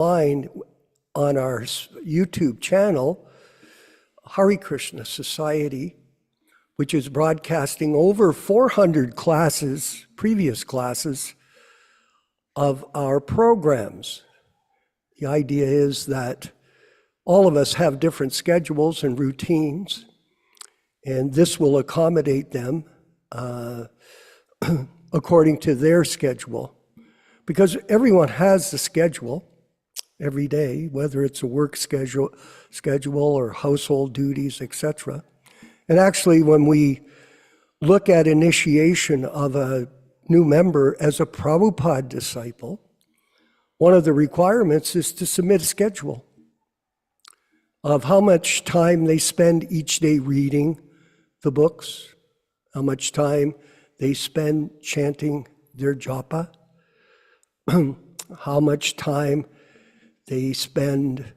on our YouTube channel, Hare Krishna Society, which is broadcasting over 400 classes, previous classes, of our programs. The idea is that all of us have different schedules and routines, and this will accommodate them according to their schedule. Because everyone has a schedule every day, whether it's a work schedule or household duties, etc. And actually, when we look at initiation of a new member as a Prabhupada disciple, one of the requirements is to submit a schedule of how much time they spend each day reading the books, how much time they spend chanting their japa, how much time they spend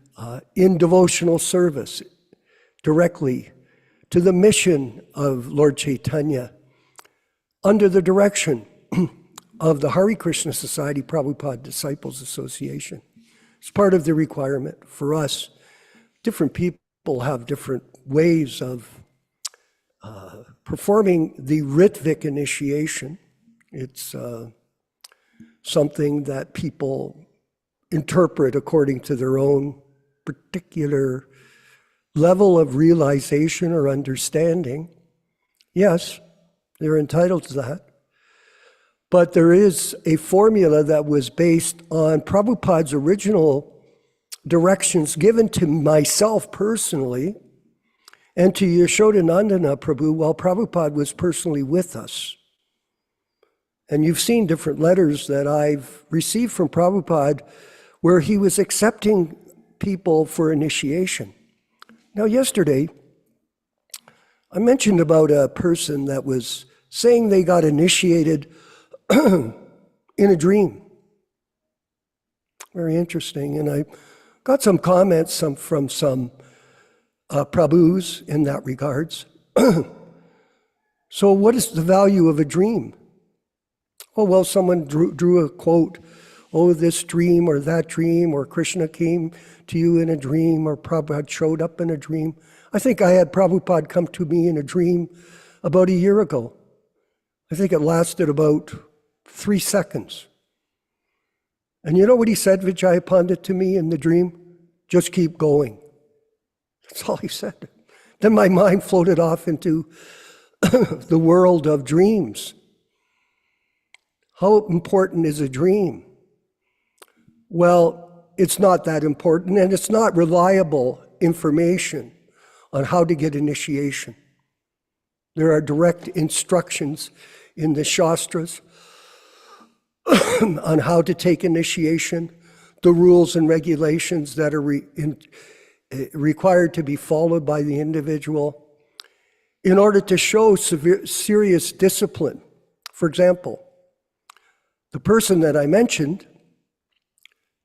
in devotional service directly to the mission of Lord Chaitanya under the direction of the Hare Krishna Society Prabhupada Disciples Association. It's part of the requirement for us. Different people have different ways of performing the Ritvik initiation. It's something that people interpret according to their own particular level of realization or understanding. Yes, they're entitled to that. But there is a formula that was based on Prabhupada's original directions given to myself personally and to Yashodanandana Prabhu while Prabhupada was personally with us. And you've seen different letters that I've received from Prabhupada where he was accepting people for initiation. Now, yesterday, I mentioned about a person that was saying they got initiated in a dream. Very interesting. And I got some comments from some Prabhus in that regards. So what is the value of a dream? Oh, well, someone drew a quote, oh, this dream or that dream, or Krishna came to you in a dream, or Prabhupada showed up in a dream. I think I had Prabhupada come to me in a dream about a year ago. I think it lasted about 3 seconds. And you know what he said, Vijaya Pandit, to me in the dream? Just keep going. That's all he said. Then my mind floated off into the world of dreams. How important is a dream? Well, it's not that important, and it's not reliable information on how to get initiation. There are direct instructions in the Shastras on how to take initiation, the rules and regulations that are required to be followed by the individual in order to show serious discipline. For example, the person that I mentioned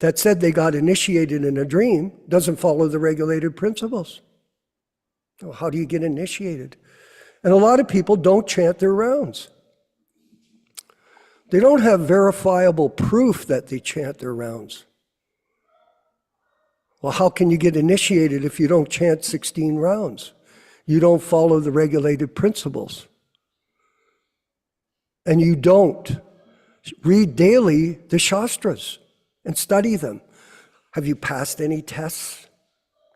that said they got initiated in a dream doesn't follow the regulated principles. Well, how do you get initiated? And a lot of people don't chant their rounds. They don't have verifiable proof that they chant their rounds. Well, how can you get initiated if you don't chant 16 rounds? You don't follow the regulated principles. And you don't read daily the Shastras and study them. Have you passed any tests?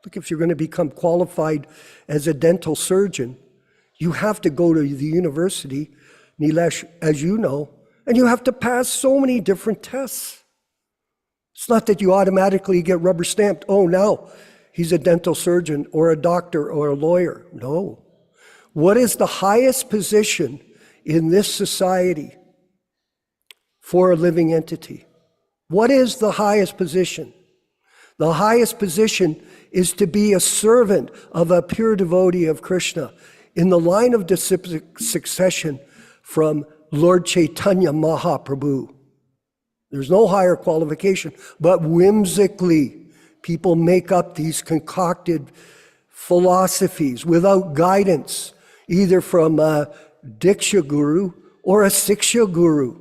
Look, if you're going to become qualified as a dental surgeon, you have to go to the university, Nilesh, as you know, and you have to pass so many different tests. It's not that you automatically get rubber stamped, oh, now he's a dental surgeon or a doctor or a lawyer. No. What is the highest position in this society for a living entity? What is the highest position? The highest position is to be a servant of a pure devotee of Krishna in the line of succession from Lord Chaitanya Mahaprabhu. There's no higher qualification, but whimsically, people make up these concocted philosophies without guidance, either from a Diksha Guru or a Siksha Guru.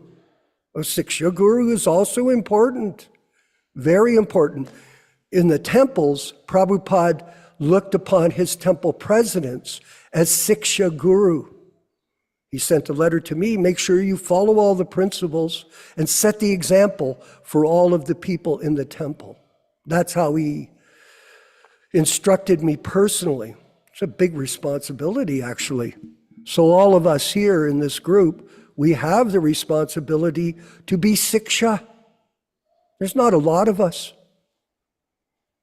A Siksha Guru is also important. Very important. In the temples, Prabhupada looked upon his temple presidents as Siksha Guru. He sent a letter to me, make sure you follow all the principles and set the example for all of the people in the temple. That's how he instructed me personally. It's a big responsibility, actually. So all of us here in this group, we have the responsibility to be Siksha. There's not a lot of us.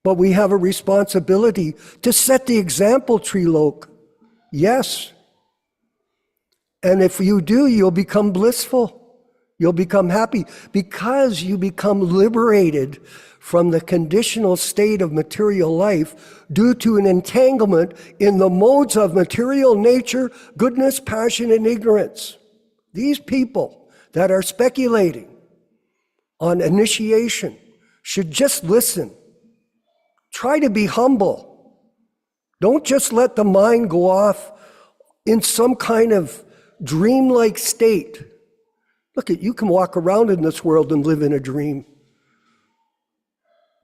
But we have a responsibility to set the example, Trilok. Yes. And if you do, you'll become blissful. You'll become happy because you become liberated from the conditional state of material life due to an entanglement in the modes of material nature, goodness, passion, and ignorance. These people that are speculating on initiation should just listen. Try to be humble. Don't just let the mind go off in some kind of dreamlike state. Look, you can walk around in this world and live in a dream.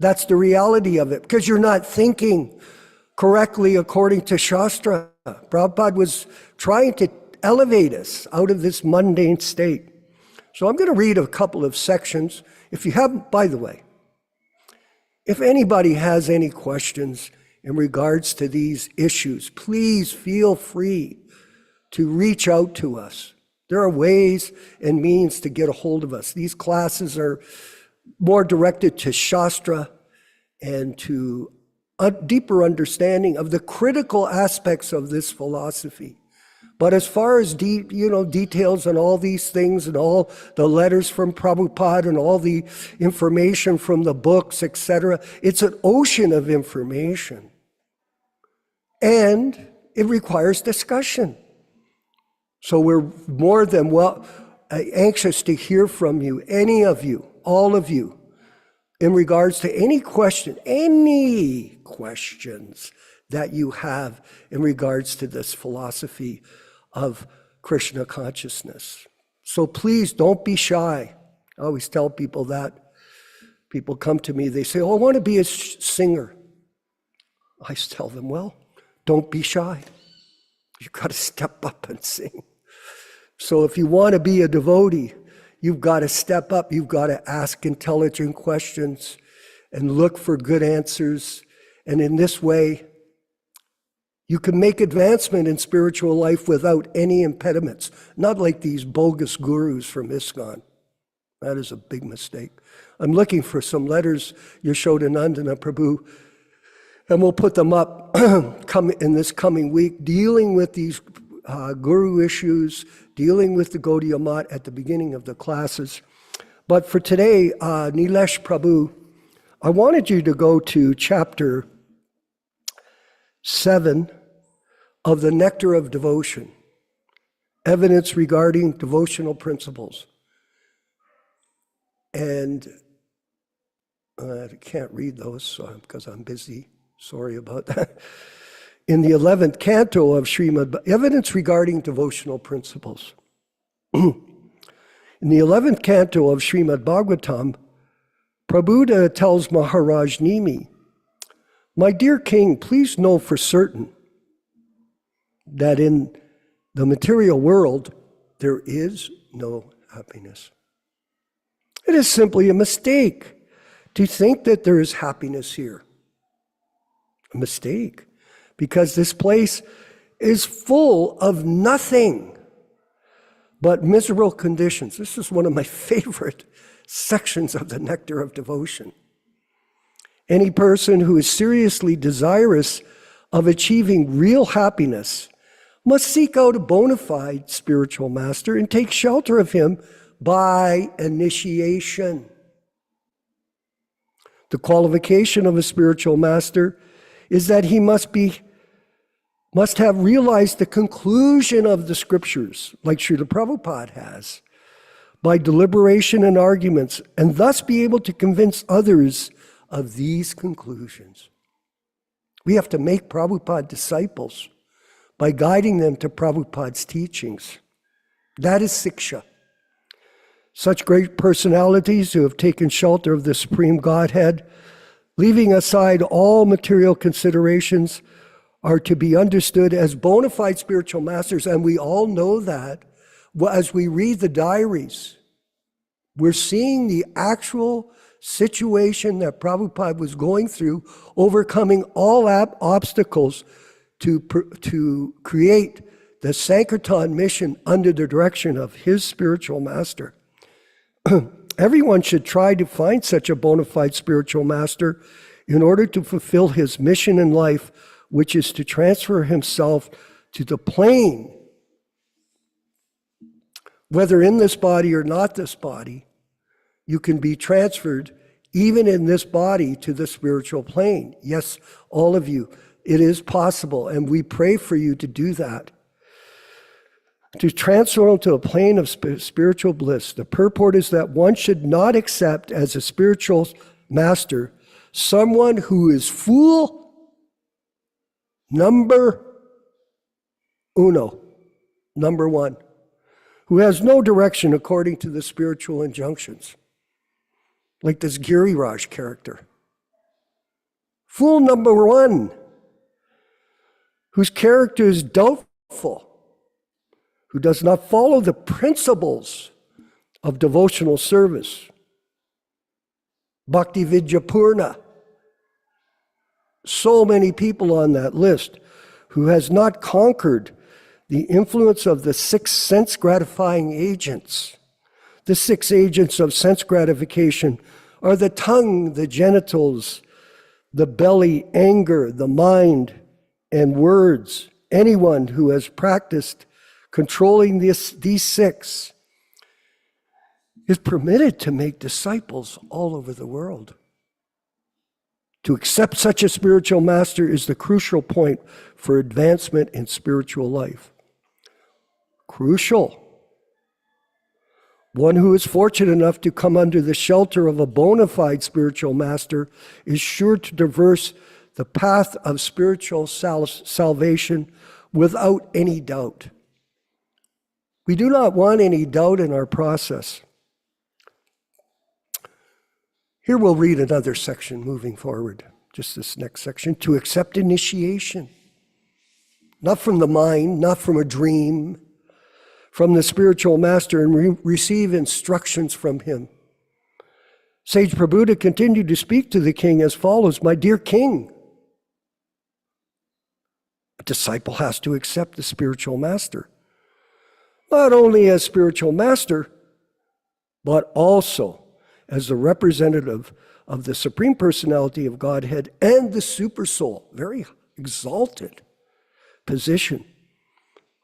That's the reality of it, because you're not thinking correctly according to Shastra. Prabhupada was trying to elevate us out of this mundane state. So I'm going to read a couple of sections. If you haven't, by the way, if anybody has any questions in regards to these issues, please feel free to reach out to us. There are ways and means to get a hold of us. These classes are more directed to Shastra and to a deeper understanding of the critical aspects of this philosophy. But as far as details on all these things and all the letters from Prabhupada and all the information from the books, etc., it's an ocean of information. And it requires discussion. So we're more than anxious to hear from you, any of you, all of you, in regards to any questions that you have in regards to this philosophy of Krishna consciousness. So please don't be shy. I always tell people that. People come to me, they say, oh, I want to be a singer. I tell them, well, don't be shy. You've got to step up and sing. So if you want to be a devotee, you've got to step up. You've got to ask intelligent questions and look for good answers. And in this way, you can make advancement in spiritual life without any impediments, not like these bogus gurus from ISKCON. That is a big mistake. I'm looking for some letters, Yashodanandana Prabhu, and we'll put them up in this coming week, dealing with these guru issues, dealing with the Gaudiya Math at the beginning of the classes. But for today, Nilesh Prabhu, I wanted you to go to chapter 7 of the Nectar of Devotion, evidence regarding devotional principles. And I can't read those because I'm busy. Sorry about that. In the 11th canto of Srimad, evidence regarding devotional principles. In the 11th canto of Srimad Bhagavatam, Prabhupada tells Maharaj Nimi, my dear king, please know for certain that in the material world, there is no happiness. It is simply a mistake to think that there is happiness here. A mistake, because this place is full of nothing but miserable conditions. This is one of my favorite sections of the Nectar of Devotion. Any person who is seriously desirous of achieving real happiness must seek out a bona fide spiritual master and take shelter of him by initiation. The qualification of a spiritual master is that he must have realized the conclusion of the scriptures, like Srila Prabhupada has, by deliberation and arguments, and thus be able to convince others of these conclusions. We have to make Prabhupada disciples by guiding them to Prabhupada's teachings. That is Siksha. Such great personalities who have taken shelter of the Supreme Godhead, leaving aside all material considerations, are to be understood as bona fide spiritual masters, and we all know that. As we read the diaries, we're seeing the actual situation that Prabhupada was going through, overcoming all obstacles to create the Sankirtan mission under the direction of his spiritual master. Everyone should try to find such a bona fide spiritual master in order to fulfill his mission in life, which is to transfer himself to the plane, whether in this body or not this body. You can be transferred even in this body to the spiritual plane. Yes, all of you, it is possible, and we pray for you to do that. To transfer into a plane of spiritual bliss. The purport is that one should not accept as a spiritual master someone who is fool number one, who has no direction according to the spiritual injunctions, like this Giriraj character. Fool number one, whose character is doubtful, who does not follow the principles of devotional service. Bhakti Vidyapurna. So many people on that list who has not conquered the influence of the 6 sense gratifying agents. The 6 agents of sense gratification are the tongue, the genitals, the belly, anger, the mind, and words. Anyone who has practiced controlling these 6 is permitted to make disciples all over the world. To accept such a spiritual master is the crucial point for advancement in spiritual life. Crucial. One who is fortunate enough to come under the shelter of a bona fide spiritual master is sure to traverse the path of spiritual salvation without any doubt. We do not want any doubt in our process. Here we'll read another section moving forward, just this next section. To accept initiation, not from the mind, not from a dream, from the spiritual master, and receive instructions from him. Sage Prabhupada continued to speak to the king as follows: "My dear king, a disciple has to accept the spiritual master, not only as spiritual master, but also as the representative of the Supreme Personality of Godhead and the Supersoul." Very exalted position.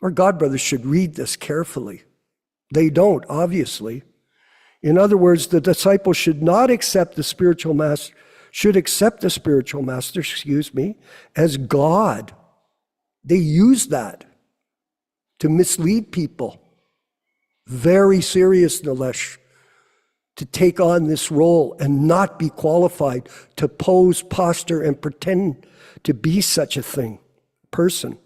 Our godbrothers should read this carefully. They don't, obviously. In other words, the disciple should not accept the spiritual master, should accept the spiritual master, as God. They use that to mislead people. Very serious, Nilesh, to take on this role and not be qualified to pose, posture, and pretend to be such a person.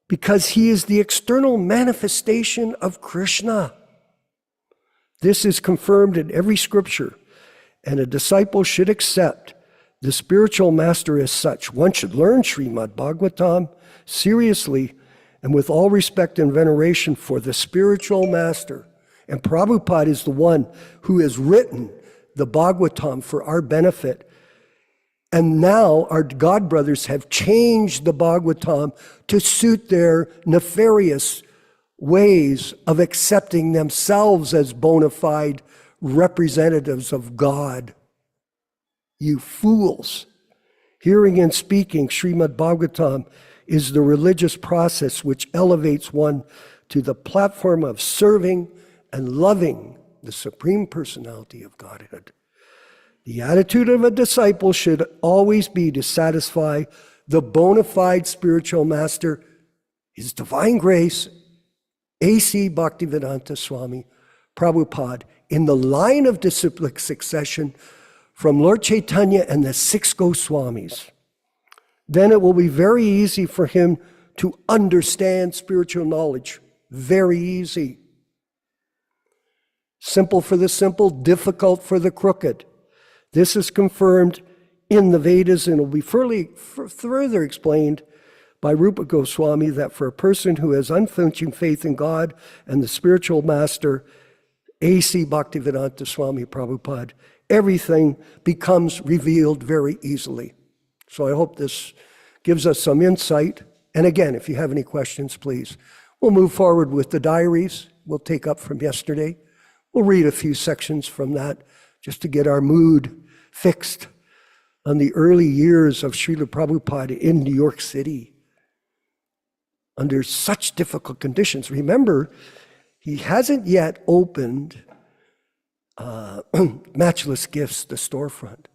Because he is the external manifestation of Krishna. This is confirmed in every scripture, and a disciple should accept the spiritual master as such. One should learn Srimad Bhagavatam seriously and with all respect and veneration for the spiritual master. And Prabhupada is the one who has written the Bhagavatam for our benefit. And now our godbrothers have changed the Bhagavatam to suit their nefarious ways of accepting themselves as bona fide representatives of God. You fools. Hearing and speaking Srimad Bhagavatam is the religious process which elevates one to the platform of serving and loving the Supreme Personality of Godhead. The attitude of a disciple should always be to satisfy the bona fide spiritual master, His Divine Grace, A.C. Bhaktivedanta Swami Prabhupada, in the line of disciplic succession from Lord Chaitanya and the 6 Goswamis. Then it will be very easy for him to understand spiritual knowledge. Very easy. Simple for the simple, difficult for the crooked. This is confirmed in the Vedas and will be further explained by Rupa Goswami that for a person who has unflinching faith in God and the spiritual master, A.C. Bhaktivedanta Swami Prabhupada, everything becomes revealed very easily. So I hope this gives us some insight. And again, if you have any questions, please. We'll move forward with the diaries. We'll take up from yesterday. We'll read a few sections from that just to get our mood fixed on the early years of Srila Prabhupada in New York City under such difficult conditions. Remember, he hasn't yet opened Matchless Gifts, the storefront.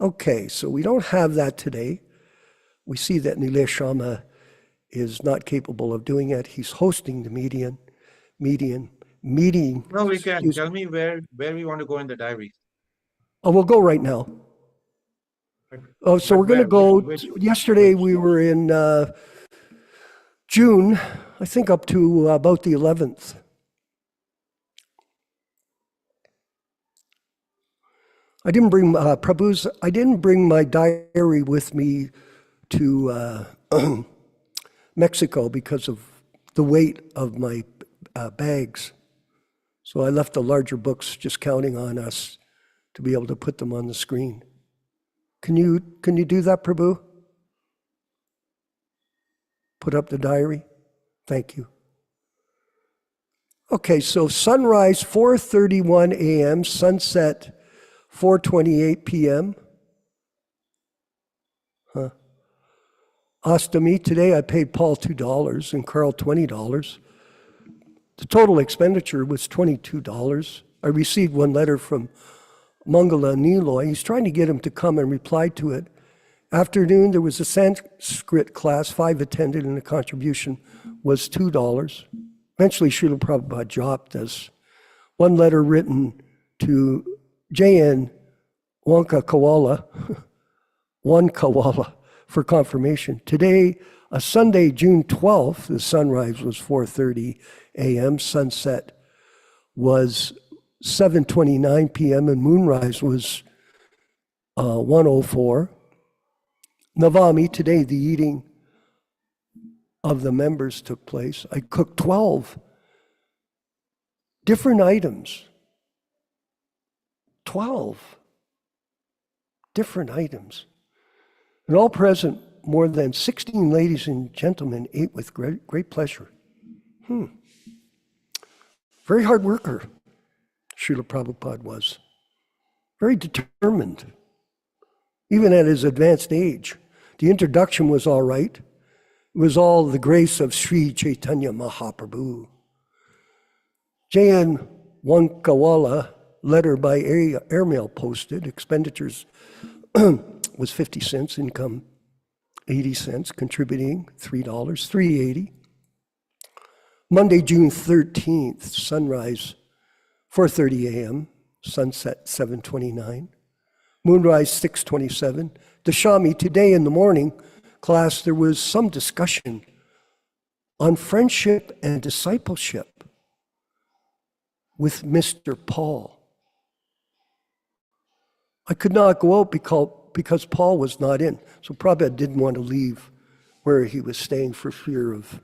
Okay, so we don't have that today. We see that Nilesh Sharma is not capable of doing it. He's hosting the meeting. No, we can. Tell me where we want to go in the diary. Oh, we'll go right now. Oh, so we're going to go. Yesterday we were in June, I think up to about the 11th. I didn't bring Prabhu's. I didn't bring my diary with me to Mexico because of the weight of my bags. So I left the larger books, just counting on us to be able to put them on the screen. Can you do that, Prabhu? Put up the diary. Thank you. Okay, so sunrise 4:31 a.m., sunset 4:28 p.m. Ostami, today I paid Paul $2 and Carl $20. The total expenditure was $22. I received one letter from Mangala Niloy. He's trying to get him to come and reply to it. Afternoon, there was a Sanskrit class, 5 attended, and the contribution was $2. Eventually, Srila Prabhupada dropped us. One letter written to J.N. Wankawala, for confirmation. Today, a Sunday, June 12th, the sunrise was 4:30 a.m., sunset was 7:29 p.m., and moonrise was 1:04. Navami, today the eating of the members took place. I cooked 12 different items. 12 different items. And all present, more than 16 ladies and gentlemen ate with great pleasure. Very hard worker, Srila Prabhupada was. Very determined, even at his advanced age. The introduction was all right. It was all the grace of Sri Chaitanya Mahaprabhu. J.N. Wankawala, letter by airmail posted, expenditures was 50 cents, income 80 cents, contributing $3, $3.80. Monday, June 13th, sunrise 4:30 a.m., sunset 7:29, moonrise 6:27. Dashami, today in the morning class, there was some discussion on friendship and discipleship with Mr. Paul. I could not go out because Paul was not in. So Prabhupada didn't want to leave where he was staying for fear of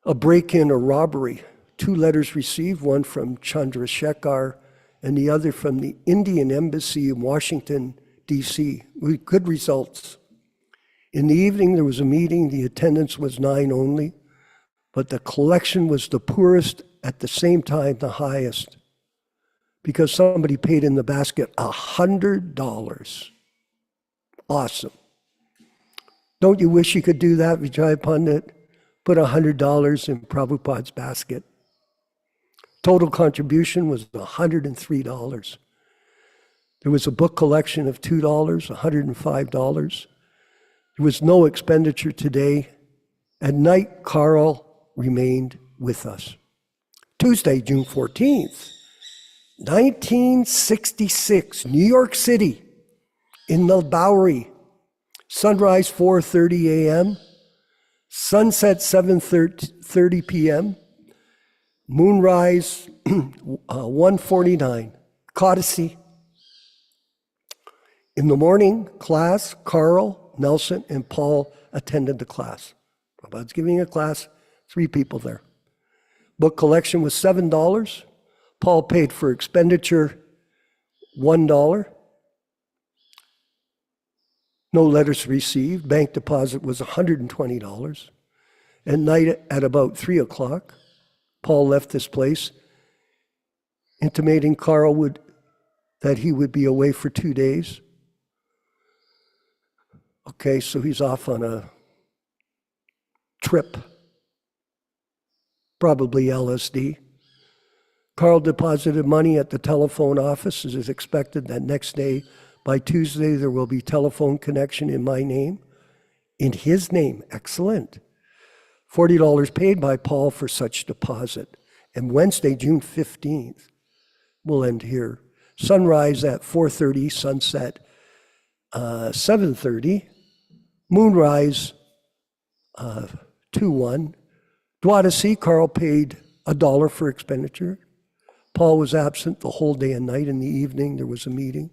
a break-in or robbery. 2 letters received, one from Chandrasekhar and the other from the Indian Embassy in Washington, D.C., with good results. In the evening, there was a meeting. The attendance was 9 only, but the collection was the poorest, at the same time the highest, because somebody paid in the basket $100. Awesome. Don't you wish you could do that, Vijay Pandit? Put $100 in Prabhupada's basket. Total contribution was $103. There was a book collection of $2, $105. There was no expenditure today. At night, Carl remained with us. Tuesday, June 14th, 1966, New York City, in the Bowery. Sunrise 4:30 a.m., sunset 7:30 p.m. Moonrise, 149, Codicy. In the morning class, Carl, Nelson, and Paul attended the class. Prabhupada's giving a class, 3 people there. Book collection was $7. Paul paid for expenditure $1. No letters received. Bank deposit was $120. At night at about 3 o'clock, Paul left this place, intimating Carl that he would be away for 2 days. Okay, so he's off on a trip, probably LSD. Carl deposited money at the telephone office. It is expected that next day, by Tuesday, there will be telephone connection in my name, in his name. Excellent. $40 paid by Paul for such deposit. And Wednesday, June 15th, we'll end here. Sunrise at 4:30, sunset 7:30. Moonrise 2:1. Dwadasi, Carl paid $1 for expenditure. Paul was absent the whole day and night. In the evening, there was a meeting.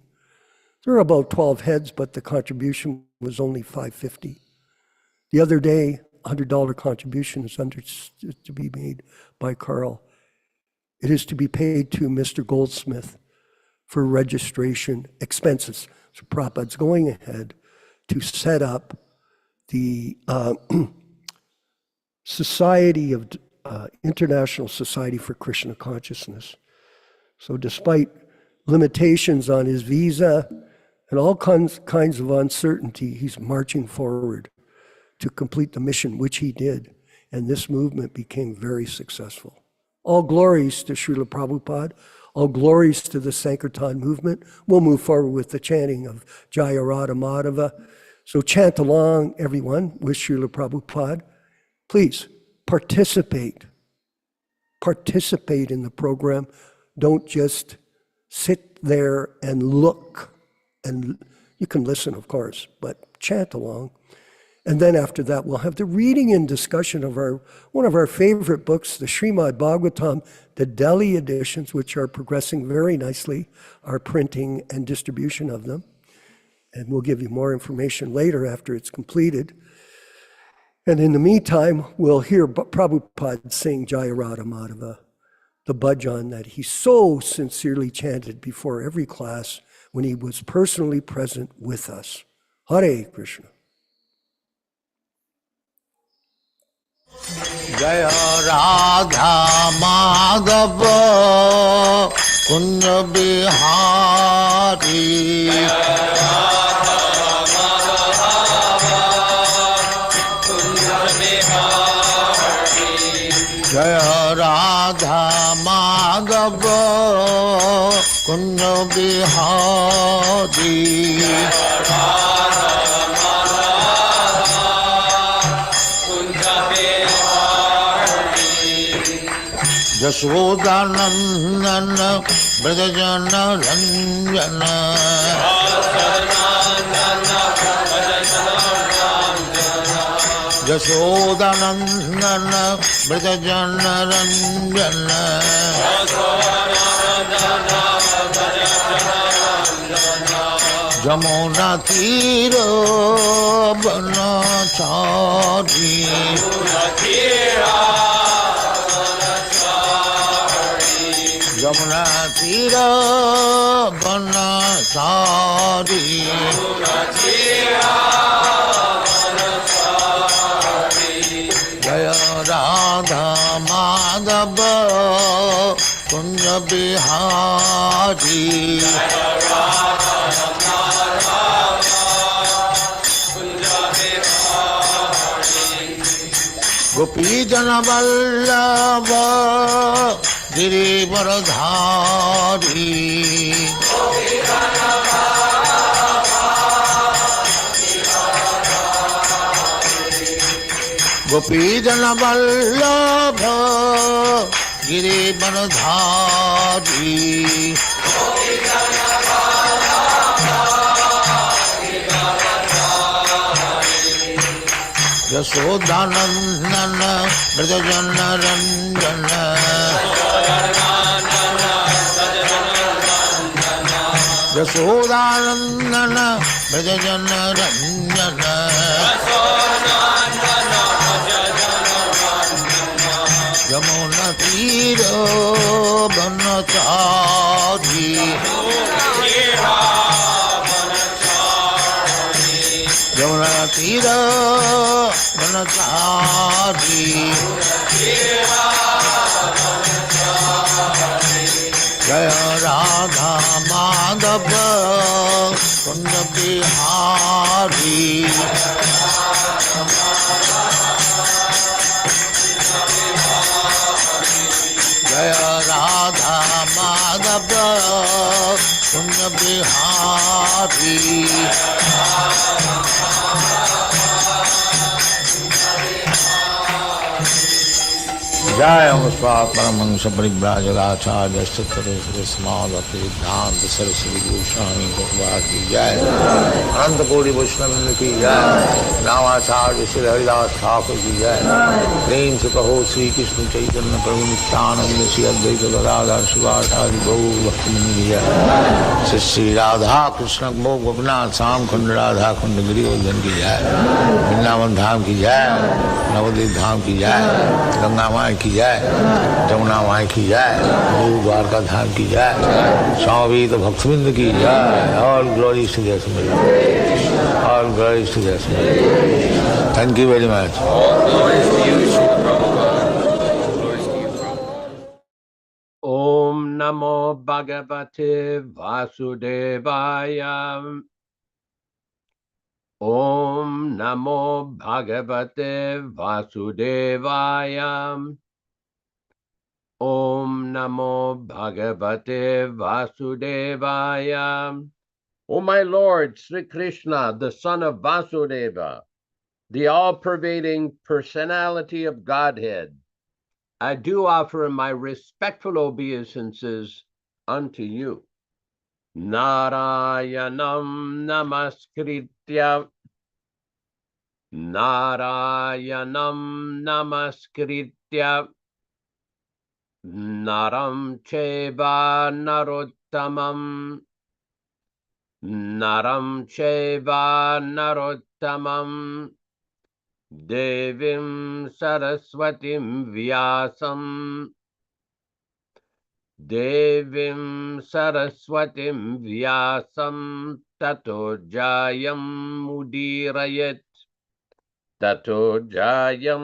There were about 12 heads, but the contribution was only $5.50. The other day, $100 contribution is understood to be made by Carl. It is to be paid to Mr. Goldsmith for registration expenses. So Prabhupada's going ahead to set up the Society of International Society for Krishna Consciousness. So despite limitations on his visa and all kinds of uncertainty, he's marching forward to complete the mission, which he did. And this movement became very successful. All glories to Srila Prabhupada. All glories to the Sankirtan movement. We'll move forward with the chanting of Jaya Radha Madhava. So chant along, everyone, with Srila Prabhupada. Please participate. Participate in the program. Don't just sit there and look. And you can listen, of course, but chant along. And then after that, we'll have the reading and discussion of one of our favorite books, the Srimad Bhagavatam, the Delhi editions, which are progressing very nicely, our printing and distribution of them. And we'll give you more information later after it's completed. And in the meantime, we'll hear Prabhupada sing Jaya Radha Madhava, the bhajan that he so sincerely chanted before every class when he was personally present with us. Hare Krishna. Jaya Radha Madhava Kunja Bihari Jaya Radha Madhava Kunja Bihari Jashodanandana Brajajana Ranjana Jashodanandana Brajajana Ranjana Jamuna Tira Banachari Jamuna Tira Banachari Jaya Radha Madhava Kunja Bihari Gopi Jana Vallabha Girivaradhari Gopi Jana Vallabha Girivaradhari Yashodanandana Brajajana Ranjana Yashodanandan Braj जन रंजन यमुना तीर बनचारी यमुना तीर बनचारी जय राधा माधव कुंज बिहारी जय राधा माधव कुंज बिहारी जय परमहंस परिव्राजकाचार्य सिद्धांत सरस्वती गोस्वामी भगवान की जय अनंत कोटि वैष्णव की जय नामाचार्य श्री हरिदास ठाकुर की जय प्रेम से कहो श्री कृष्ण चैतन्य प्रभु नित्यानंद श्री अद्वैत गदाधर शिवाचार्य गौर भक्तमंड की जय श्री श्री राधा कृष्ण भोग गोपनाथ श्याम कुंड राधा कुंड गिरिवर्धन की जय वृंदावन धाम की जय नवद्वीप धाम की जय गंगा माई की जय जमुना माई की जय गुरु द्वारका धाम की जय स्वामी तो भक्तविंद की जय all glory to the assembly all glory to the assembly thank you very much Om Namo Bhagavate Vasudevaya. Om Namo Bhagavate Vasudevaya. Om Namo Bhagavate Vasudevaya. O my Lord, Sri Krishna, the son of Vasudeva, the all-pervading personality of Godhead, I do offer my respectful obeisances unto you. Narayanam namaskritya. Narayanam namaskritya. Naram cheva narottamam. Naram cheva narottamam. Devim Saraswatim Vyāsam. Devim Saraswatim Vyāsam Tato Jayam Mudirayet. Tato Jayam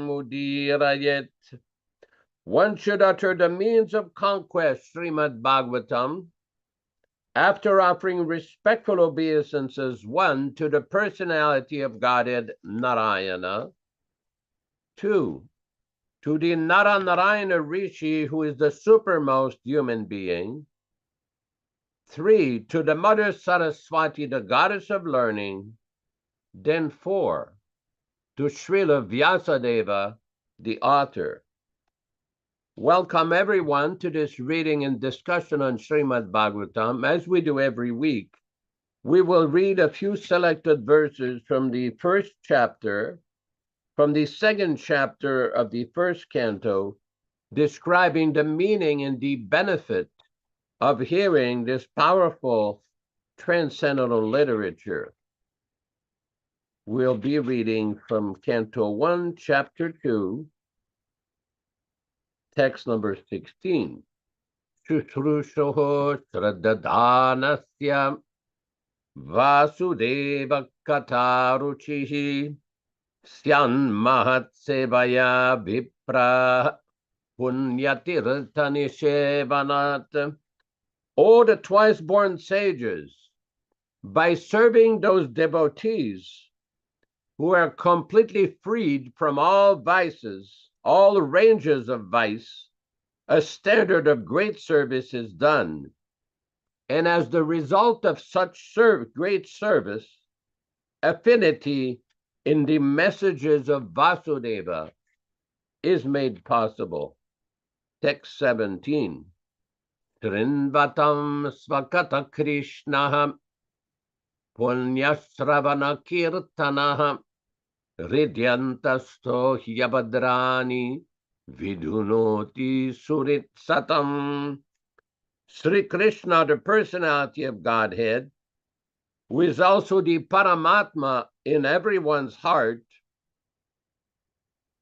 Mudirayet. One should utter the means of conquest, Srimad Bhagavatam, after offering respectful obeisances, one, to the personality of Godhead, Narayana, two, to the Narayana Rishi, who is the supermost human being, three, to the Mother Saraswati, the goddess of learning, then four, to Srila Vyāsadeva, the author. Welcome everyone to this reading and discussion on Srimad Bhagavatam. As we do every week, we will read a few selected verses from the first chapter, from the second chapter of the first canto, describing the meaning and the benefit of hearing this powerful transcendental literature. We'll be reading from Canto 1, Chapter 2, text number 16. Shushrushoho Shraddhadanasya Vasudeva Kataruchihi Syan Mahatsevaya Vipra Punyatirthanishevanat. O the twice-born sages, by serving those devotees who are completely freed from all vices, all ranges of vice, a standard of great service is done. And as the result of such great service, affinity in the messages of Vasudeva is made possible. Text 17. Srinvatam svakata Krishna punyasravana kirtana Ridyantasto hyabadrani vidunoti surit satam. Sri Krishna, the personality of Godhead, who is also the Paramatma in everyone's heart,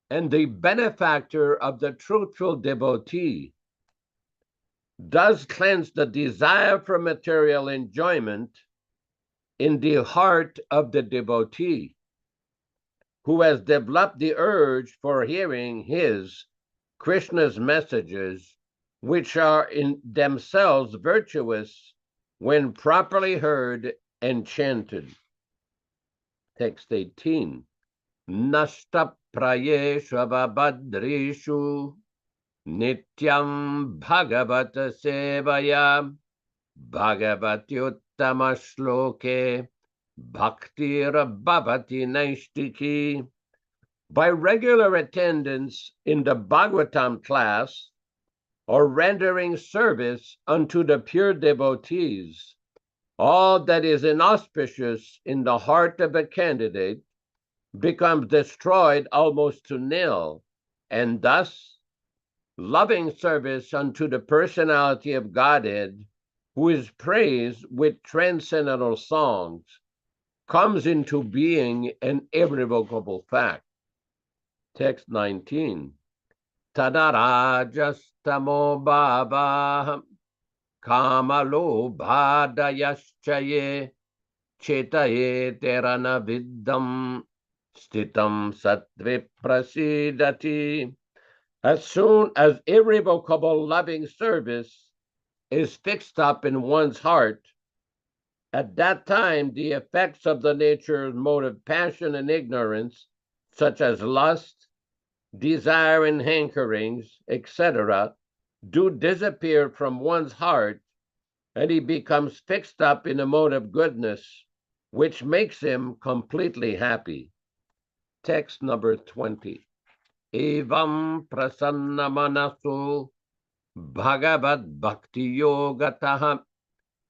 and the benefactor of the truthful devotee, does cleanse the desire for material enjoyment in the heart of the devotee, who has developed the urge for hearing his, Krishna's messages, which are in themselves virtuous when properly heard and chanted. Text 18. Nashta prayeshu avabhadreshu nityam bhagavata sevaya bhagavatyuttama shloke bhaktira bhavati naishtiki. By regular attendance in the Bhagavatam class or rendering service unto the pure devotees, all that is inauspicious in the heart of a candidate becomes destroyed almost to nil, and thus loving service unto the personality of Godhead, who is praised with transcendental songs, comes into being an irrevocable fact. Text 19. Tadarajastamo bhava kamalo bhadayaschaye chetaye terana viddam stitam sattve prasidati. As soon as irrevocable loving service is fixed up in one's heart, at that time the effects of the nature's mode of passion and ignorance, such as lust, desire and hankerings, etc., do disappear from one's heart, and he becomes fixed up in a mode of goodness, which makes him completely happy. Text number 20. Evam prasanna manasu bhagavad bhakti yogataha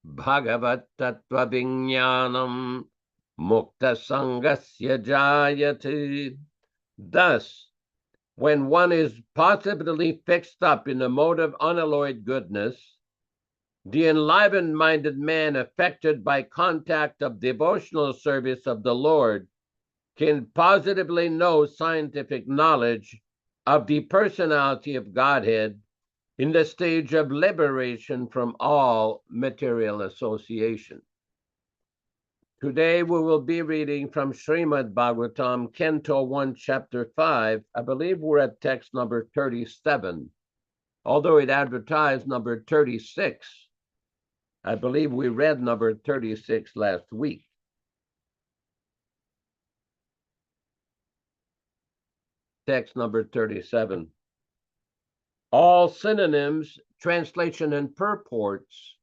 bhagavad tattva vijnanam mukta sangasya jayate. Thus, when one is positively fixed up in the mode of unalloyed goodness, the enlivened-minded man affected by contact of devotional service of the Lord can positively know scientific knowledge of the personality of Godhead in the stage of liberation from all material association. Today we will be reading from Srimad Bhagavatam, Canto 1, Chapter 5. I believe we're at text number 37, although it advertised number 36. I believe we read number 36 last week. Text number 37. All synonyms, translation, and purports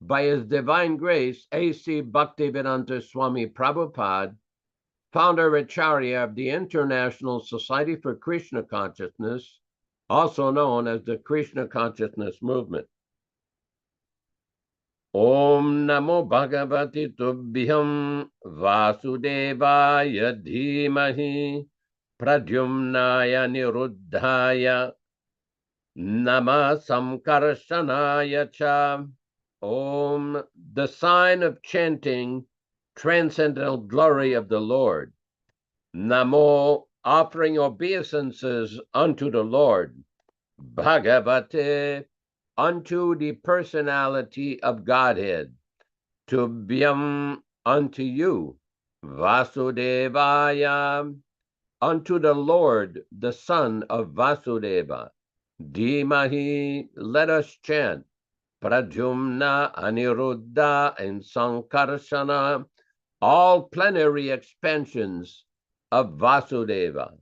by His Divine Grace, A.C. Bhaktivedanta Swami Prabhupada, founder Acharya of the International Society for Krishna Consciousness, also known as the Krishna Consciousness Movement. Om Namo Bhagavati Tubhyam Vasudevaya Dhimahi Pradyumnaya Niruddhaya Nama Samkarshanaya Cha. Om, the sign of chanting transcendental glory of the Lord. Namo, offering obeisances unto the Lord. Bhagavate, unto the personality of Godhead. Tubhyam, unto you. Vasudevaya, unto the Lord, the son of Vasudeva. Dhimahi, let us chant. Pradyumna, Aniruddha, and Sankarshana, all plenary expansions of Vasudeva.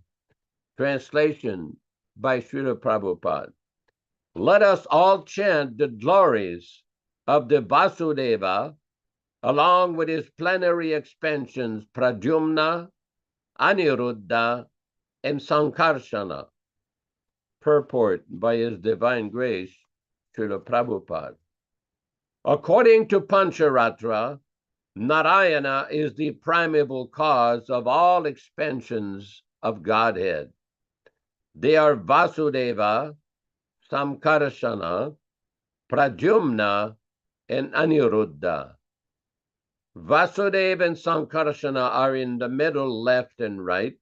Translation by Srila Prabhupada. Let us all chant the glories of the Vasudeva along with his plenary expansions Pradyumna, Aniruddha, and Sankarshana. Purport by His Divine Grace, Srila Prabhupada. According to Pancharatra, Narayana is the primeval cause of all expansions of Godhead. They are Vasudeva, Samkarshana, Pradyumna, and Aniruddha. Vasudeva and Sankarsana are in the middle, left and right.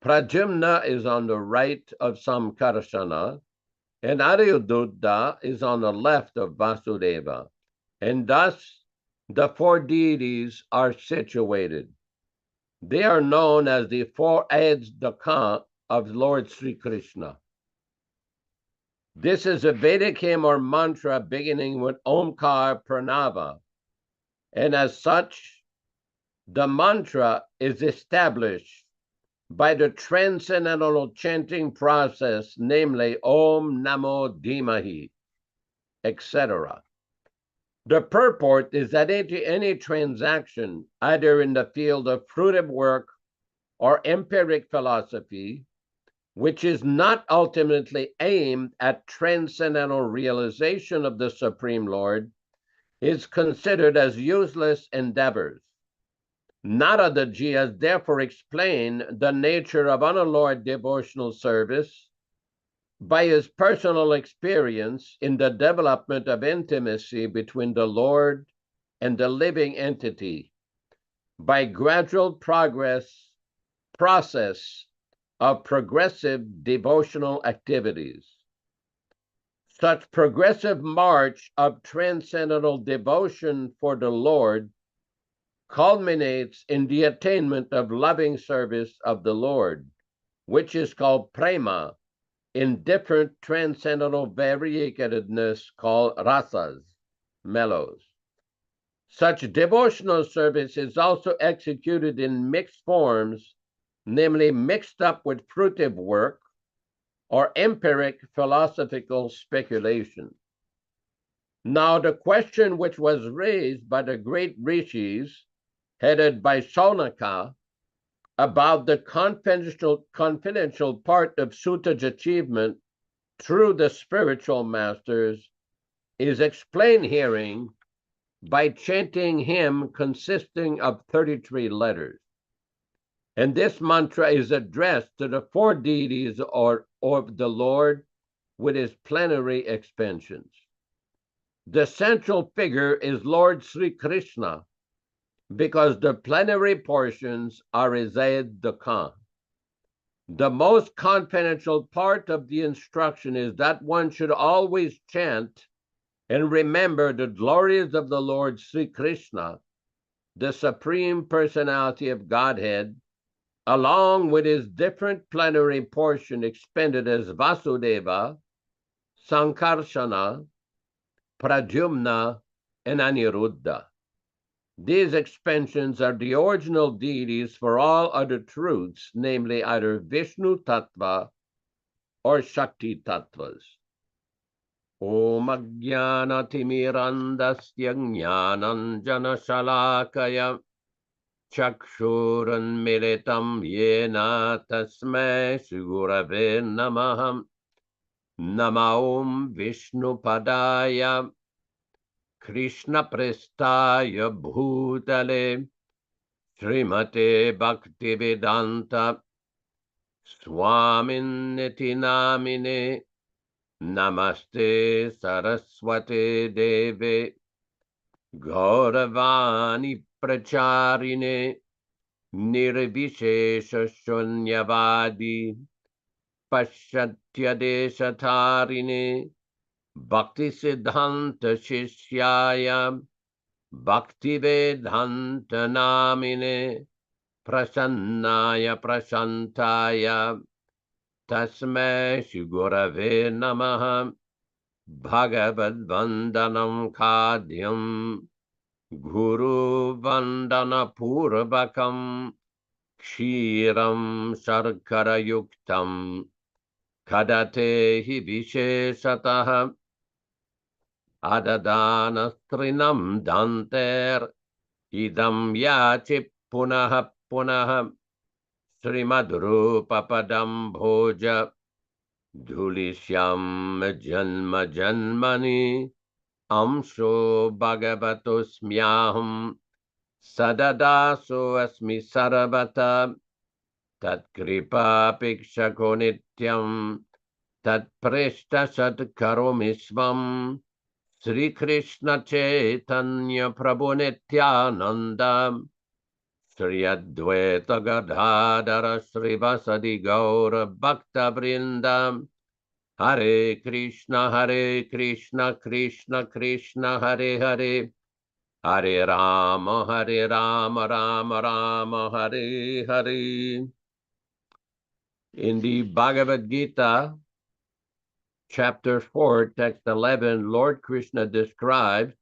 Pradyumna is on the right of Sankarsana, and Aniruddha is on the left of Vasudeva. And thus, the four deities are situated. They are known as the four aides de camp of Lord Sri Krishna. This is a Vedic hymn or mantra beginning with Omkar Pranava, and as such, the mantra is established by the transcendental chanting process, namely Om Namo Dimahi, etc. The purport is that any transaction, either in the field of fruitive work or empiric philosophy, which is not ultimately aimed at transcendental realization of the Supreme Lord, is considered as useless endeavors. Nārada ji has therefore explained the nature of unalloyed devotional service by his personal experience in the development of intimacy between the Lord and the living entity, by gradual process of progressive devotional activities. Such progressive march of transcendental devotion for the Lord culminates in the attainment of loving service of the Lord, which is called prema, in different transcendental variegatedness called rasas, mellows. Such devotional service is also executed in mixed forms, namely mixed up with fruitive work or empiric philosophical speculation. Now, the question which was raised by the great rishis, headed by Saunaka, about the confidential part of Suta's achievement through the spiritual masters is explained herein by chanting hymn consisting of 33 letters. And this mantra is addressed to the four deities of the Lord with his plenary expansions. The central figure is Lord Sri Krishna, because the plenary portions are his aides de camp. The most confidential part of the instruction is that one should always chant and remember the glories of the Lord Sri Krishna, the Supreme Personality of Godhead, along with his different plenary portion expended as Vasudeva, Sankarsana, Pradyumna, and Aniruddha. These expansions are the original deities for all other truths, namely either Vishnu Tattva or Shakti Tattvas. Om Ajnana Timirandasya Jnananjana Shalakaya Chakshuran Militam Yena Tasmai Shigurave Namaham Namaum Vishnu Padaya Krishna Prestaya Bhutale Srimate Bhaktivedanta Swaminiti Namine Namaste Saraswate Deve Gauravani Pracharine Nirvishesha Shunyavadi Pashatya Deshatarine Bhakti Siddhanta Shishyaya Bhakti Vedanta Namine Prasannaya Prashantaya Tasmai Shigurave Namaha Bhagavad Vandanam Khadyam Guru Vandana Purvakam Kshiram Sharkara Yuktam Kadate Hi Visheshataha Adadana Strinam Danter Idam Yachi Punaha Punaha Srimadrupa Padam Bhoja Dhulishyam Janma Janmani Amsho Bhagavatosmyaham Sadadaso Asmi Sarvata Tat Kripa Pikshako Nityam Tat Preshta Sat Karomishvam Sri Krishna Chaitanya Prabhu Nityananda Sri Advaita Gadadhara Srivasadi Gaura Bhakta Vrindam Hare Krishna Krishna Krishna Hare Hare Hare Rama Rama Rama Hare Hare. In the Bhagavad Gita, Chapter 4, text 11, Lord Krishna describes,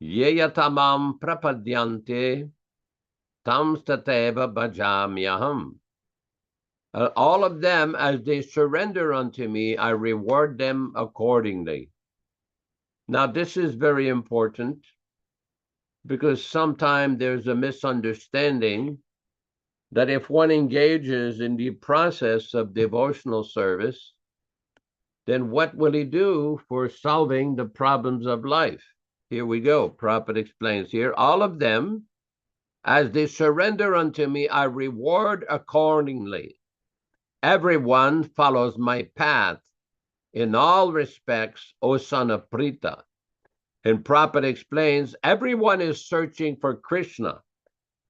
Yeyatamam prapadyante tam stateva bhajamyaham. All of them, as they surrender unto me, I reward them accordingly. Now, this is very important because sometimes there's a misunderstanding that if one engages in the process of devotional service, then what will he do for solving the problems of life? Here we go. Prophet explains here, all of them, as they surrender unto me, I reward accordingly. Everyone follows my path in all respects, O son of Prita. And Prophet explains, everyone is searching for Krishna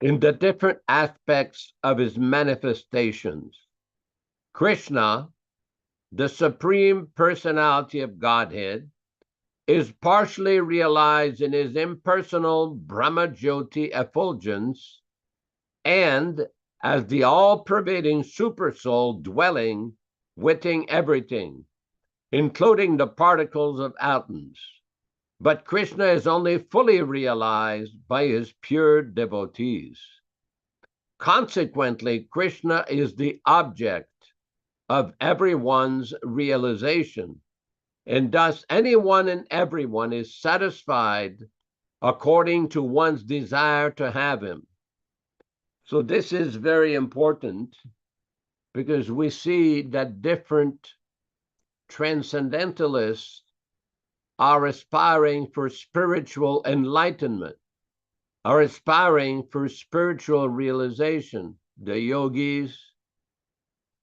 in the different aspects of his manifestations. Krishna, the Supreme Personality of Godhead, is partially realized in his impersonal Brahma-Jyoti effulgence and as the all-pervading supersoul dwelling within everything, including the particles of atoms. But Krishna is only fully realized by his pure devotees. Consequently, Krishna is the object of everyone's realization, and thus anyone and everyone is satisfied according to one's desire to have him. So this is very important because we see that different transcendentalists are aspiring for spiritual enlightenment, are aspiring for spiritual realization. The yogis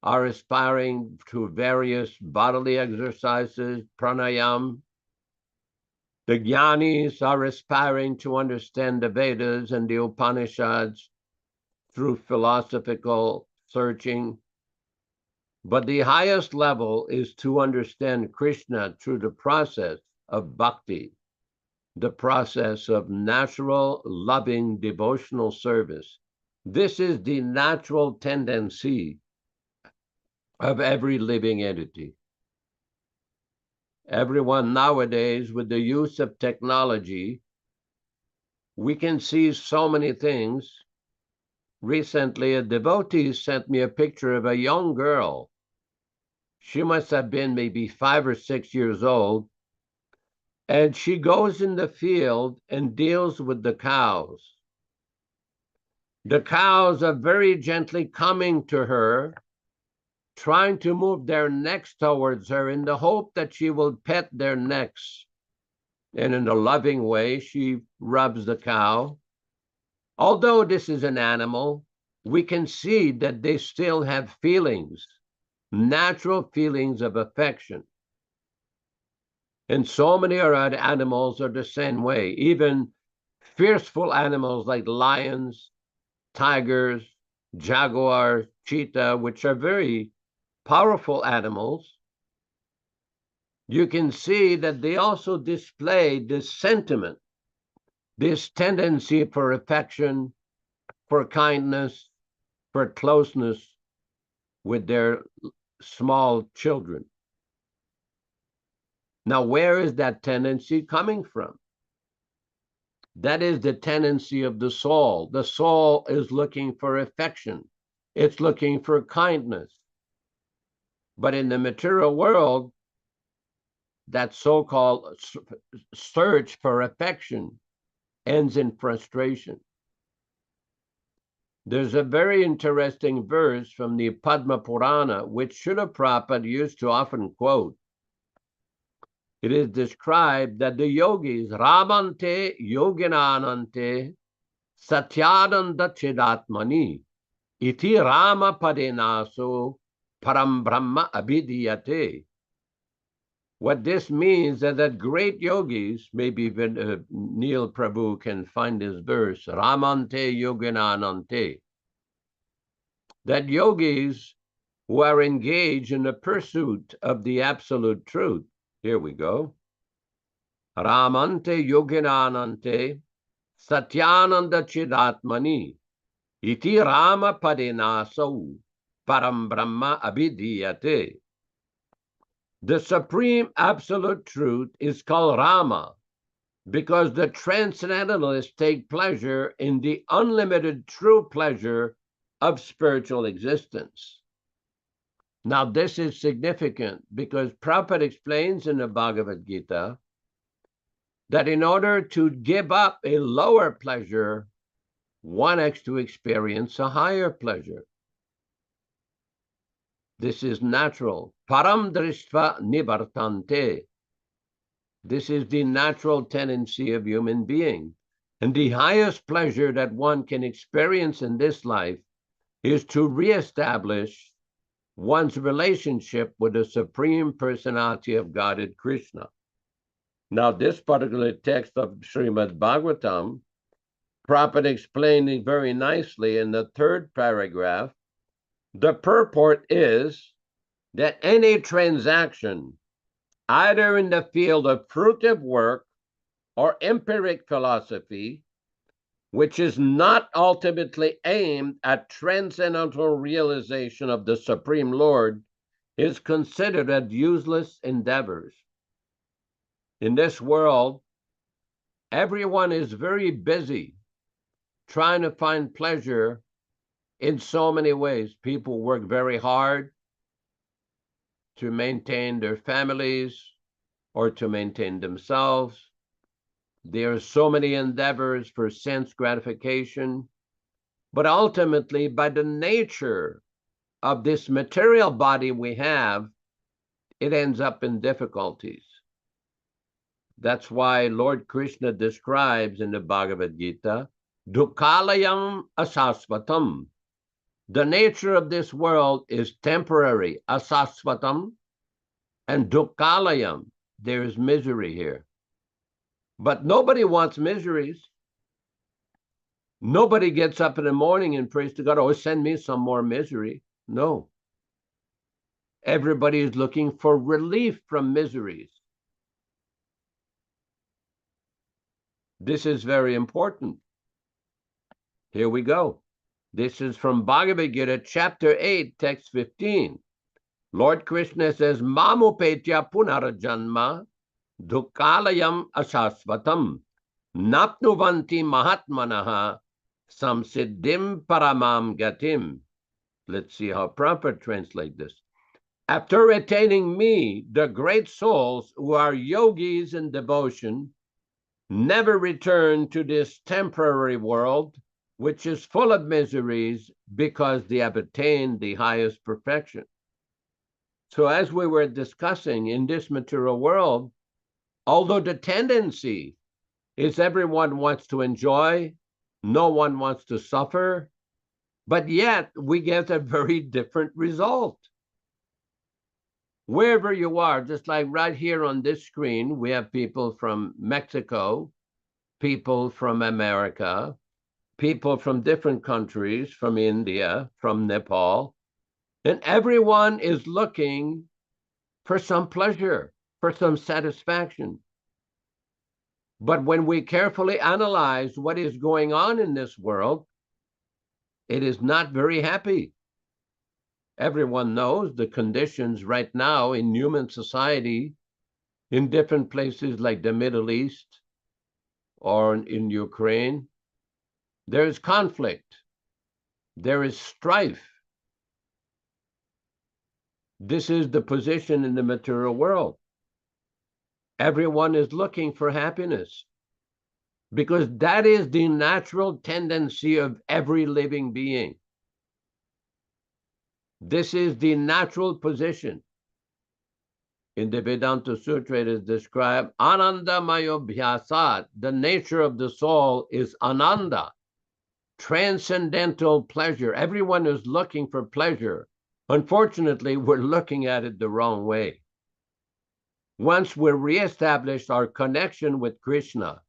are aspiring to various bodily exercises, pranayam. The jnanis are aspiring to understand the Vedas and the Upanishads through philosophical searching. But the highest level is to understand Krishna through the process of bhakti, the process of natural, loving, devotional service. This is the natural tendency of every living entity. Everyone nowadays, with the use of technology, we can see so many things. Recently, a devotee sent me a picture of a young girl. She must have been maybe 5 or 6 years old, and she goes in the field and deals with the cows. The cows are very gently coming to her, trying to move their necks towards her in the hope that she will pet their necks. And in a loving way, she rubs the cow. Although this is an animal, we can see that they still have feelings, natural feelings of affection. And so many other animals are the same way. Even fearful animals like lions, tigers, jaguars, cheetah, which are very powerful animals, you can see that they also display this sentiment, this tendency for affection, for kindness, for closeness with their small children. Now, where is that tendency coming from? That is the tendency of the soul. The soul is looking for affection. It's looking for kindness. But in the material world, that so-called search for affection ends in frustration. There's a very interesting verse from the Padma Purana, which Srila Prabhupada used to often quote. It is described that the yogis, Ramante yoginanante satyananda chidatmani iti Rama padenaso param brahma abhidiyate. What this means is that great yogis, maybe even Neil Prabhu can find this verse, Ramante Yoginanante, that yogis who are engaged in the pursuit of the absolute truth, here we go, Ramante Yoginanante Satyananda Chidatmani Iti Rama Padinasau Param Brahma Abhidhyate. The supreme absolute truth is called Rama because the transcendentalists take pleasure in the unlimited true pleasure of spiritual existence. Now, this is significant because Prabhupada explains in the Bhagavad Gita that in order to give up a lower pleasure, one has to experience a higher pleasure. This is natural. Param drishtva nivartante. This is the natural tendency of human being. And the highest pleasure that one can experience in this life is to reestablish one's relationship with the Supreme Personality of Godhead, Krishna. Now, this particular text of Srimad Bhagavatam, Prabhupada explained it very nicely in the third paragraph. The purport is that any transaction, either in the field of fruitive work or empiric philosophy, which is not ultimately aimed at transcendental realization of the Supreme Lord, is considered as useless endeavors. In this world, everyone is very busy trying to find pleasure in so many ways. People work very hard to maintain their families or to maintain themselves. There are so many endeavors for sense gratification, but ultimately, by the nature of this material body we have, it ends up in difficulties. That's why Lord Krishna describes in the Bhagavad Gita, Dukkalayam asasvatam. The nature of this world is temporary, asasvatam, and dukkalayam. There is misery here. But nobody wants miseries. Nobody gets up in the morning and prays to God, oh, send me some more misery. No. Everybody is looking for relief from miseries. This is very important. Here we go. This is from Bhagavad Gita, chapter 8, text 15. Lord Krishna says, Mamupetya punarajanma dukkalayam asasvatam napnuvanti mahatmanaha samsiddhim paramam gatim. Let's see how Prabhupada translates this. After attaining me, the great souls who are yogis in devotion never return to this temporary world, which is full of miseries, because they have attained the highest perfection. So as we were discussing, in this material world, although the tendency is everyone wants to enjoy, no one wants to suffer, but yet we get a very different result. Wherever you are, just like right here on this screen, we have people from Mexico, people from America, people from different countries, from India, from Nepal, and everyone is looking for some pleasure, for some satisfaction. But when we carefully analyze what is going on in this world, it is not very happy. Everyone knows the conditions right now in human society in different places like the Middle East or in Ukraine. There is conflict. There is strife. This is the position in the material world. Everyone is looking for happiness because that is the natural tendency of every living being. This is the natural position. In the Vedanta Sutra, it is described, Ananda Mayo Vyāsat, the nature of the soul is Ananda, transcendental pleasure. Everyone is looking for pleasure. Unfortunately, we're looking at it the wrong way. once we reestablish our connection with Krishna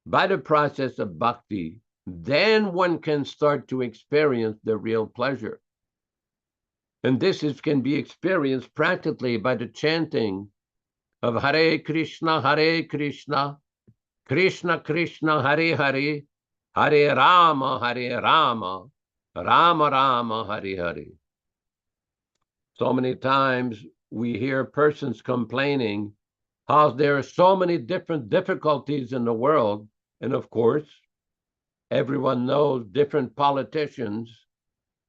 by the process of bhakti, then one can start to experience the real pleasure. And this can be experienced practically by the chanting of Hare Krishna, Krishna Krishna, Hare Hare, Hare Rama, Rama Rama, Hare Hare. So many times we hear persons complaining how there are so many different difficulties in the world. And of course, everyone knows different politicians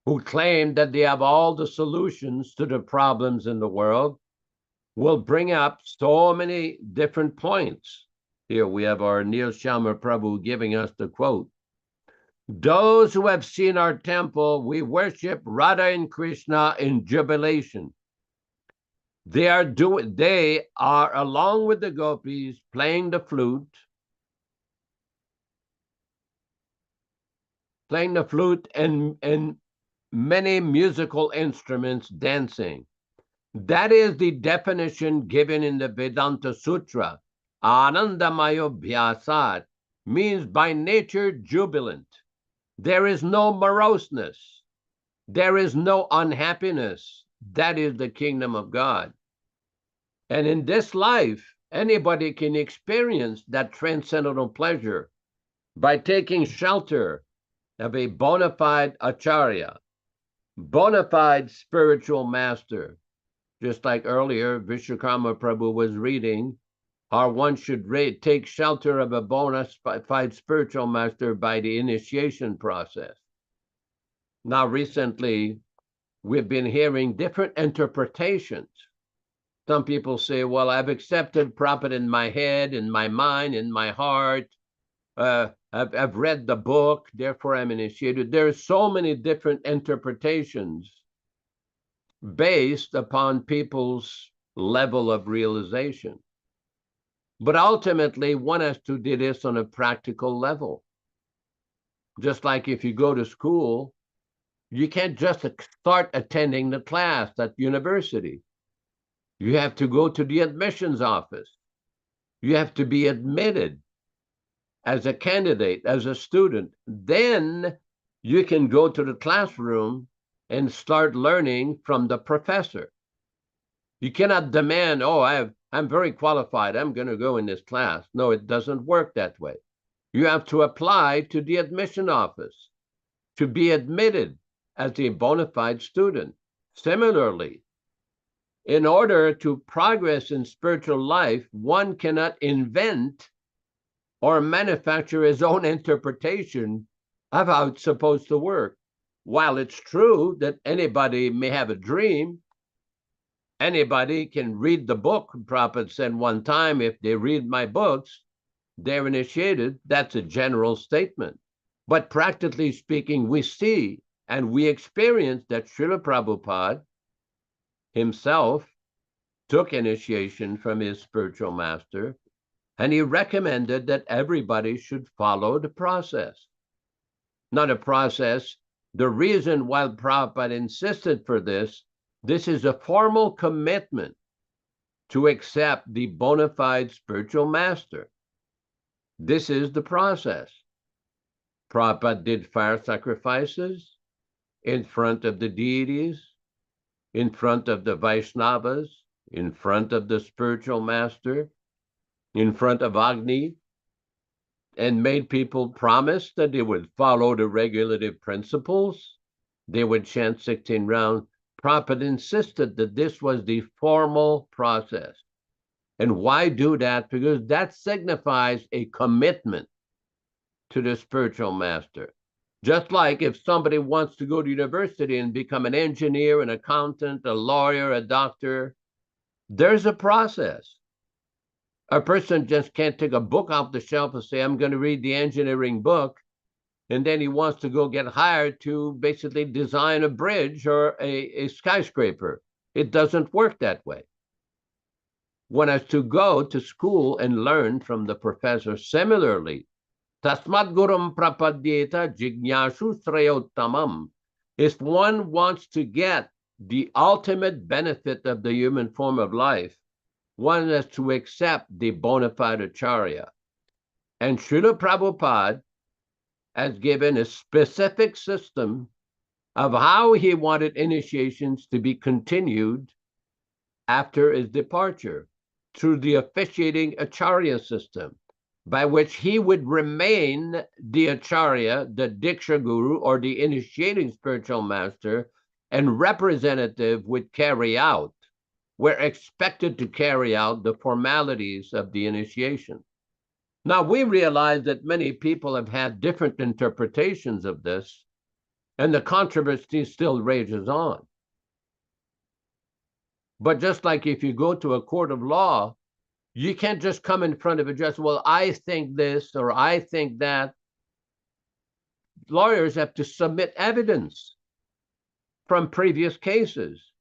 who claim that they have all the solutions to the problems in the world will bring up so many different points. Here we have our Neil Sharma Prabhu giving us the quote. Those who have seen our temple, we worship Radha and Krishna in jubilation. They are along with the gopis playing the flute and many musical instruments dancing. That is the definition given in the Vedanta Sutra. Anandamayo Vyāsat means by nature jubilant. There is no moroseness. There is no unhappiness. That is the kingdom of God. And in this life, anybody can experience that transcendental pleasure by taking shelter of a bona fide acharya, bona fide spiritual master. Just like earlier, Vishwakarma Prabhu was reading how one should take shelter of a bona fide spiritual master by the initiation process. Now, recently, we've been hearing different interpretations. Some people say, well, I've accepted Prabhupada in my head, in my mind, in my heart. I've read the book, therefore I'm initiated. There are so many different interpretations based upon people's level of realization. But ultimately, one has to do this on a practical level. Just like if you go to school, you can't just start attending the class at university. You have to go to the admissions office. You have to be admitted as a candidate, as a student. Then you can go to the classroom and start learning from the professor. You cannot demand, oh, I'm very qualified, I'm going to go in this class. No, it doesn't work that way. You have to apply to the admission office to be admitted as a bona fide student. Similarly, in order to progress in spiritual life, one cannot invent or manufacture his own interpretation of how it's supposed to work. While it's true that anybody may have a dream, anybody can read the book. Prabhupada said one time, if they read my books, they're initiated. That's a general statement. But practically speaking, we see and we experience that Srila Prabhupada himself took initiation from his spiritual master, and he recommended that everybody should follow the process. Not a process. The reason why Prabhupada insisted for this is a formal commitment to accept the bona fide spiritual master. This is the process. Prabhupada did fire sacrifices in front of the deities, in front of the Vaishnavas, in front of the spiritual master, in front of Agni, and made people promise that they would follow the regulative principles. They would chant 16 rounds. Prabhupada insisted that this was the formal process. And why do that? Because that signifies a commitment to the spiritual master. Just like if somebody wants to go to university and become an engineer, an accountant, a lawyer, a doctor, there's a process. A person just can't take a book off the shelf and say, I'm going to read the engineering book, and then he wants to go get hired to basically design a bridge or a skyscraper. It doesn't work that way. One has to go to school and learn from the professor. Similarly, Tasmat Gurum Prapadyeta Jignashu Sreyottamam. If one wants to get the ultimate benefit of the human form of life, one has to accept the bona fide acharya. And Srila Prabhupada has given a specific system of how he wanted initiations to be continued after his departure through the officiating acharya system, by which he would remain the acharya, the diksha guru, or the initiating spiritual master, and representative would carry out, were expected to carry out the formalities of the initiation. Now, we realize that many people have had different interpretations of this, and the controversy still rages on. But just like if you go to a court of law, you can't just come in front of a judge, well, I think this or I think that. Lawyers have to submit evidence from previous cases.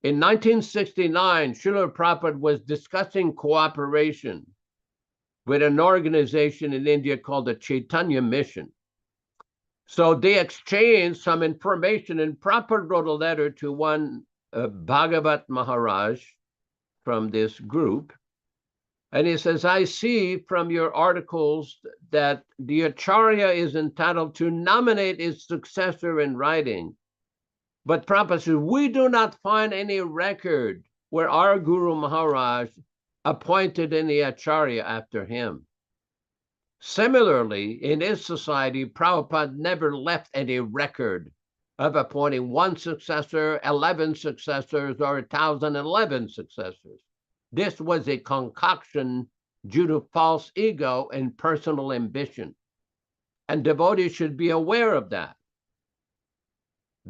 In 1969, Srila Prabhupada was discussing cooperation with an organization in India called the Chaitanya Mission. So they exchanged some information, and Prabhupada wrote a letter to one Bhagavat Maharaj from this group. And he says, I see from your articles that the Acharya is entitled to nominate his successor in writing. But Prabhupada says, we do not find any record where our Guru Maharaj appointed any Acharya after him. Similarly, in his society, Prabhupada never left any record of appointing one successor, 11 successors, or 1,011 successors. This was a concoction due to false ego and personal ambition. And devotees should be aware of that.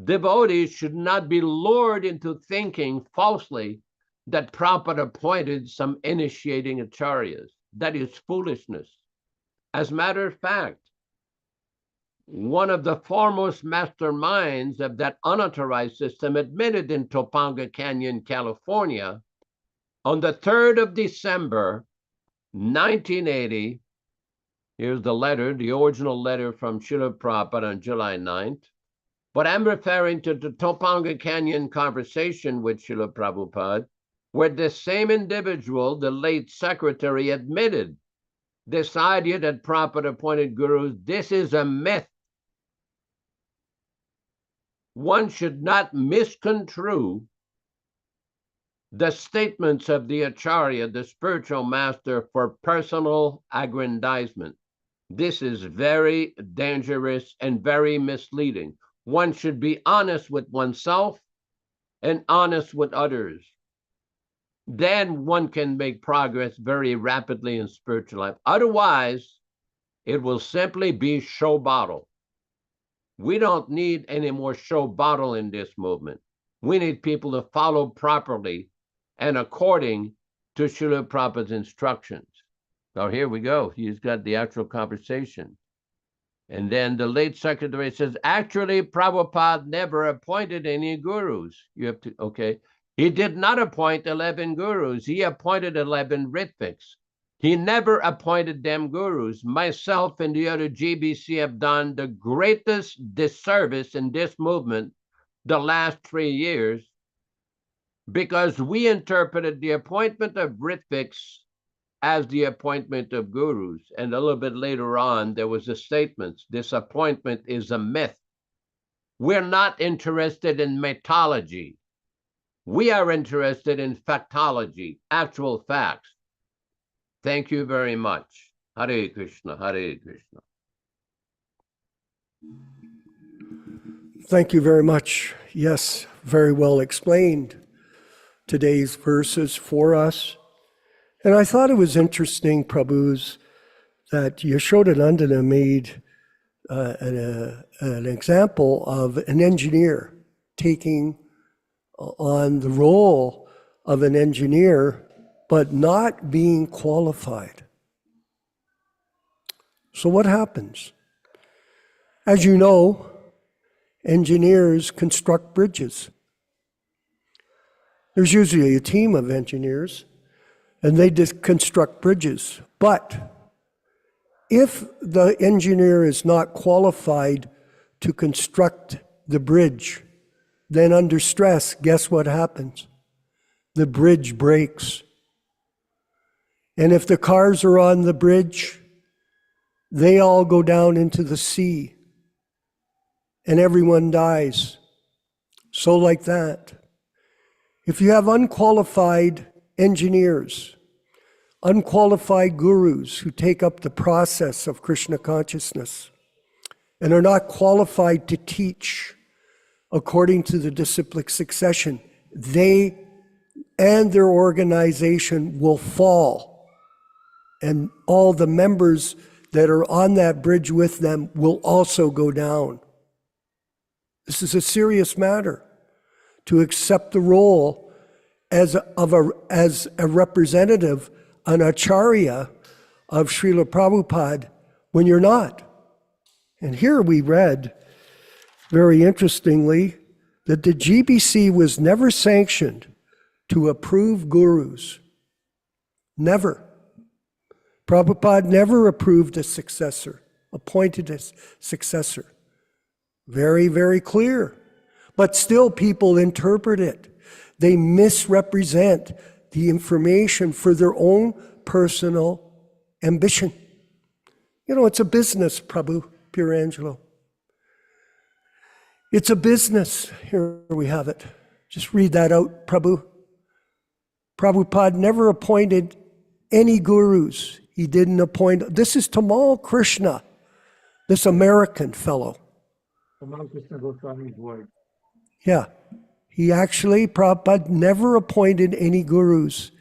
Devotees should not be lured into thinking falsely that Prabhupada appointed some initiating acharyas. That is foolishness. As a matter of fact, one of the foremost masterminds of that unauthorized system admitted in Topanga Canyon, California, on the 3rd of December, 1980, here's the letter, the original letter from Srila Prabhupada on July 9th, but I'm referring to the Topanga Canyon conversation with Srila Prabhupada, where the same individual, the late secretary, admitted this idea that Prabhupada appointed gurus, this is a myth. One should not misconstrue the statements of the Acharya, the spiritual master, for personal aggrandizement. This is very dangerous and very misleading. One should be honest with oneself and honest with others. Then one can make progress very rapidly in spiritual life. Otherwise, it will simply be show bottle. We don't need any more show bottle in this movement. We need people to follow properly and according to Srila Prabhupada's instructions. Now here we go. He's got the actual conversation. And then the late secretary says, actually, Prabhupada never appointed any gurus. You have to, okay. He did not appoint 11 gurus. He appointed 11 Ritviks. He never appointed them gurus. Myself and the other GBC have done the greatest disservice in this movement the last 3 years, because we interpreted the appointment of Ritviks as the appointment of gurus. And a little bit later on, there was a statement, this appointment is a myth. We're not interested in mythology. We are interested in factology, actual facts. Thank you very much. Hare Krishna, Hare Krishna. Thank you very much. Yes, very well explained today's verses for us. And I thought it was interesting, Prabhus, that Yashodanandana made an example of an engineer taking on the role of an engineer, but not being qualified. So what happens? As you know, engineers construct bridges. There's usually a team of engineers, and they just construct bridges. But if the engineer is not qualified to construct the bridge, then under stress, guess what happens? the bridge breaks. And if the cars are on the bridge, they all go down into the sea, and everyone dies. So like that. If you have unqualified engineers, unqualified gurus who take up the process of Krishna consciousness and are not qualified to teach according to the disciplic succession, they and their organization will fall. And all the members that are on that bridge with them will also go down. This is a serious matter, to accept the role as a representative, an acharya of Srila Prabhupada, when you're not. And here we read, very interestingly, that the GBC was never sanctioned to approve gurus. Never. Prabhupada never approved a successor, appointed a successor. Very, very clear. But still people interpret it. They misrepresent the information for their own personal ambition. You know, it's a business, Prabhu, Pirangelo. It's a business. Here we have it. Just read that out, Prabhu. Prabhupada never appointed any gurus. He didn't appoint. This is Tamal Krishna, this American fellow. Tamal Krishna Goswami's word. Yeah. He actually, Prabhupada never appointed any gurus.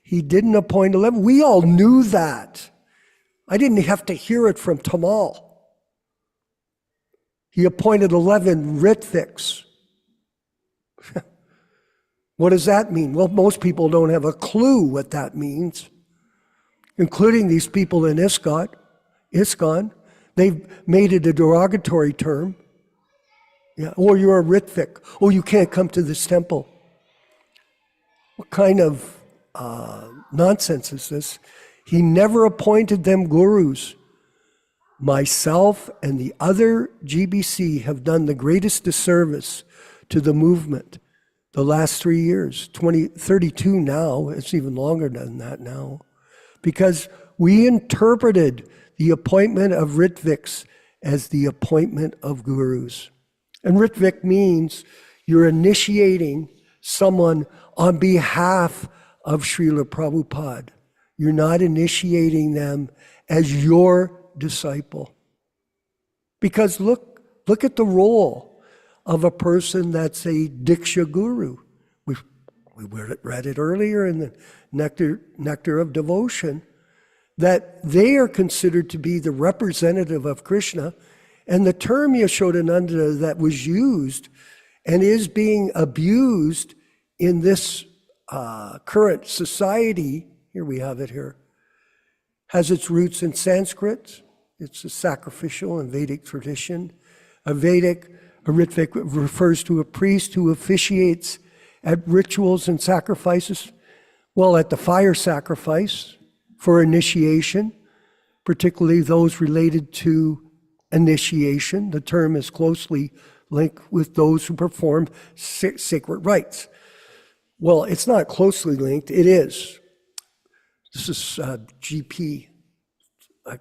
He didn't appoint 11. We all knew that. I didn't have to hear it from Tamal. He appointed 11 Ritviks. What does that mean? Well, most people don't have a clue what that means, including these people in ISKCON. They've made it a derogatory term. Yeah. Or you're a Ritvik. Oh, you can't come to this temple. What kind of nonsense is this? He never appointed them gurus. Myself and the other GBC have done the greatest disservice to the movement the last 3 years, 32 now, it's even longer than that now, because we interpreted the appointment of Ritviks as the appointment of gurus. And Ritvik means you're initiating someone on behalf of Srila Prabhupada. You're not initiating them as your disciple. Because look at the role of a person that's a Diksha guru. We read it earlier in the Nectar of Devotion, that they are considered to be the representative of Krishna. And the term Yashodananda that was used and is being abused in this current society, here we have it here, has its roots in Sanskrit. It's a sacrificial and Vedic tradition. A Ritvik refers to a priest who officiates at rituals and sacrifices. Well, at the fire sacrifice for initiation, particularly those related to initiation. The term is closely linked with those who perform sacred rites. Well, it's not closely linked, it is. This is GP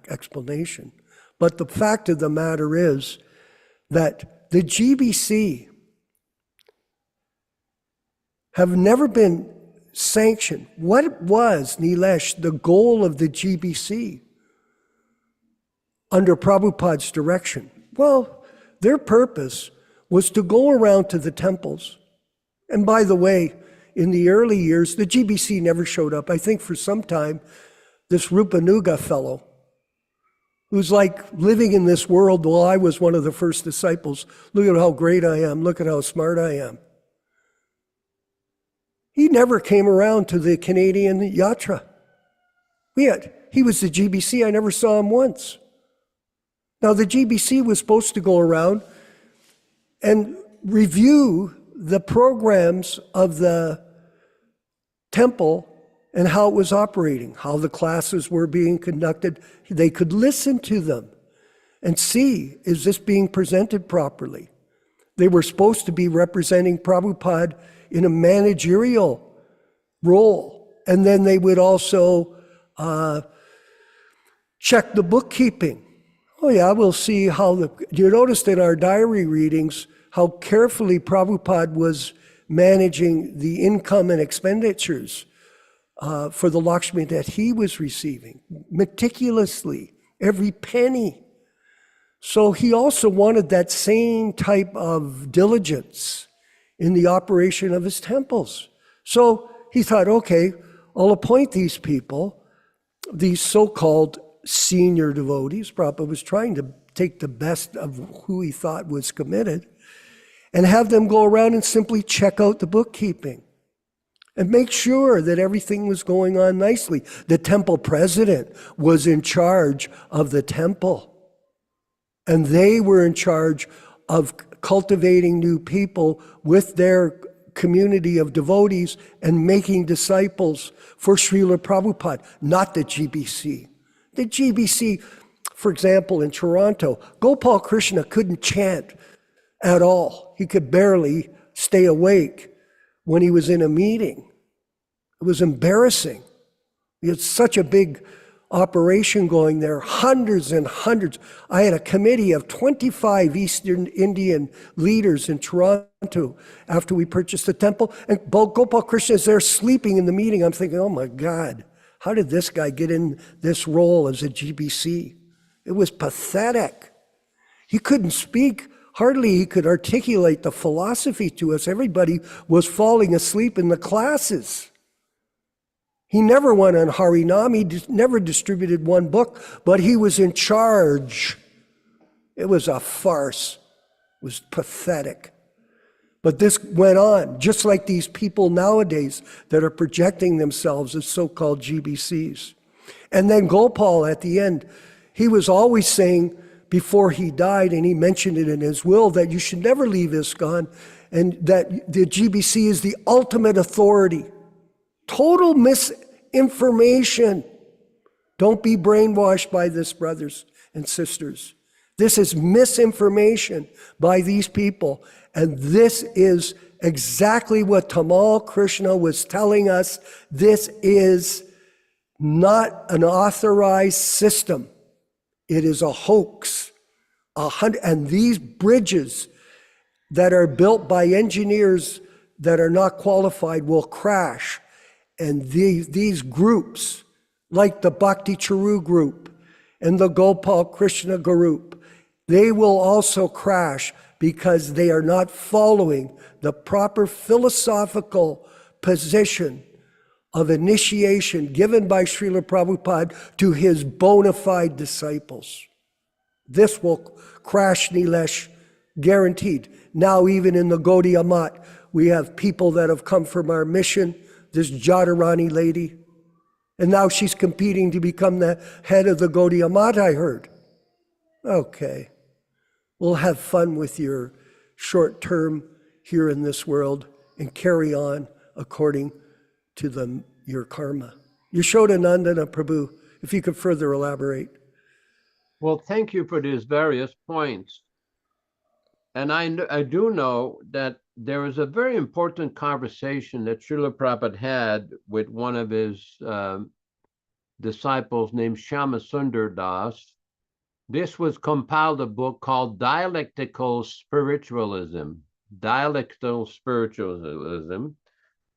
explanation. But the fact of the matter is that the GBC have never been sanctioned. What was, Nilesh, the goal of the GBC under Prabhupada's direction? Well, their purpose was to go around to the temples. And by the way, in the early years, the GBC never showed up. I think for some time, this Rupanuga fellow, who's like living in this world, well, I was one of the first disciples. Look at how great I am. Look at how smart I am. He never came around to the Canadian Yatra. He was the GBC. I never saw him once. Now, the GBC was supposed to go around and review the programs of the temple and how it was operating, how the classes were being conducted. They could listen to them and see, is this being presented properly? They were supposed to be representing Prabhupada in a managerial roll. And then they would also check the bookkeeping. Oh yeah, we'll see how you noticed in our diary readings how carefully Prabhupada was managing the income and expenditures for the Lakshmi that he was receiving, meticulously, every penny. So he also wanted that same type of diligence in the operation of his temples. So he thought, okay, I'll appoint these people, these so-called senior devotees. Prabhupada was trying to take the best of who he thought was committed and have them go around and simply check out the bookkeeping and make sure that everything was going on nicely. The temple president was in charge of the temple, and they were in charge of cultivating new people with their community of devotees and making disciples for Srila Prabhupada, not the GBC. The GBC, for example, in Toronto, Gopal Krishna couldn't chant at all. He could barely stay awake when he was in a meeting. It was embarrassing. We had such a big operation going there, hundreds and hundreds. I had a committee of 25 Eastern Indian leaders in Toronto after we purchased the temple, and Gopal Krishna is there sleeping in the meeting. I'm thinking, oh my God, how did this guy get in this role as a GBC? It was pathetic. He couldn't speak. Hardly he could articulate the philosophy to us. Everybody was falling asleep in the classes. He never went on Harinam. He never distributed one book, but he was in charge. It was a farce. It was pathetic. But this went on, just like these people nowadays that are projecting themselves as so-called GBCs. And then Gopal at the end, he was always saying before he died, and he mentioned it in his will, that you should never leave ISKCON, and that the GBC is the ultimate authority. Total misinformation. Don't be brainwashed by this, brothers and sisters. This is misinformation by these people. And this is exactly what Tamal Krishna was telling us. This is not an authorized system. It is a hoax. And these bridges that are built by engineers that are not qualified will crash. And these groups, like the Bhakti Charu group and the Gopal Krishna group, they will also crash because they are not following the proper philosophical position of initiation given by Srila Prabhupada to his bona fide disciples. This will crash, Nilesh, guaranteed. Now, even in the Gaudiya Math, we have people that have come from our mission, this Jadharani lady, and now she's competing to become the head of the Gaudiya Math, I heard. Okay, we'll have fun with your short term here in this world and carry on according to your karma. Yashodanandana Prabhu, if you could further elaborate. Well, thank you for these various points. And I do know that there was a very important conversation that Srila Prabhupada had with one of his disciples named Shama Sundar Das. This was compiled a book called Dialectical Spiritualism. Dialectical Spiritualism.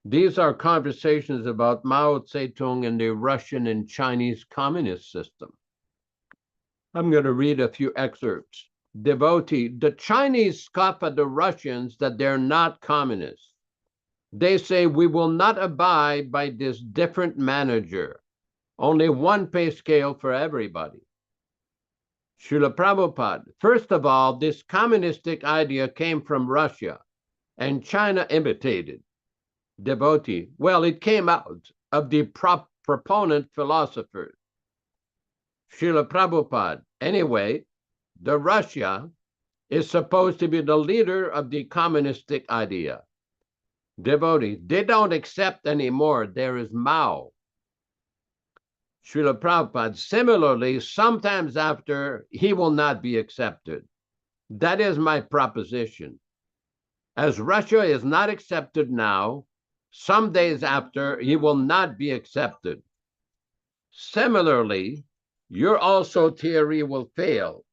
These are conversations about Mao Zedong and the Russian and Chinese communist system. I'm going to read a few excerpts. Devotee, the Chinese scoff at the Russians that they're not communists. They say we will not abide by this different manager, only one pay scale for everybody. Srila Prabhupada, first of all, this communistic idea came from Russia and China imitated. Devotee, well, it came out of the proponent philosophers. Srila Prabhupada, anyway, the Russia is supposed to be the leader of the communistic idea. Devotee, they don't accept anymore. There is Mao. Srila Prabhupada, similarly, sometimes after, he will not be accepted. That is my proposition. As Russia is not accepted now, Some days after, he will not be accepted. Similarly, your also theory will fail.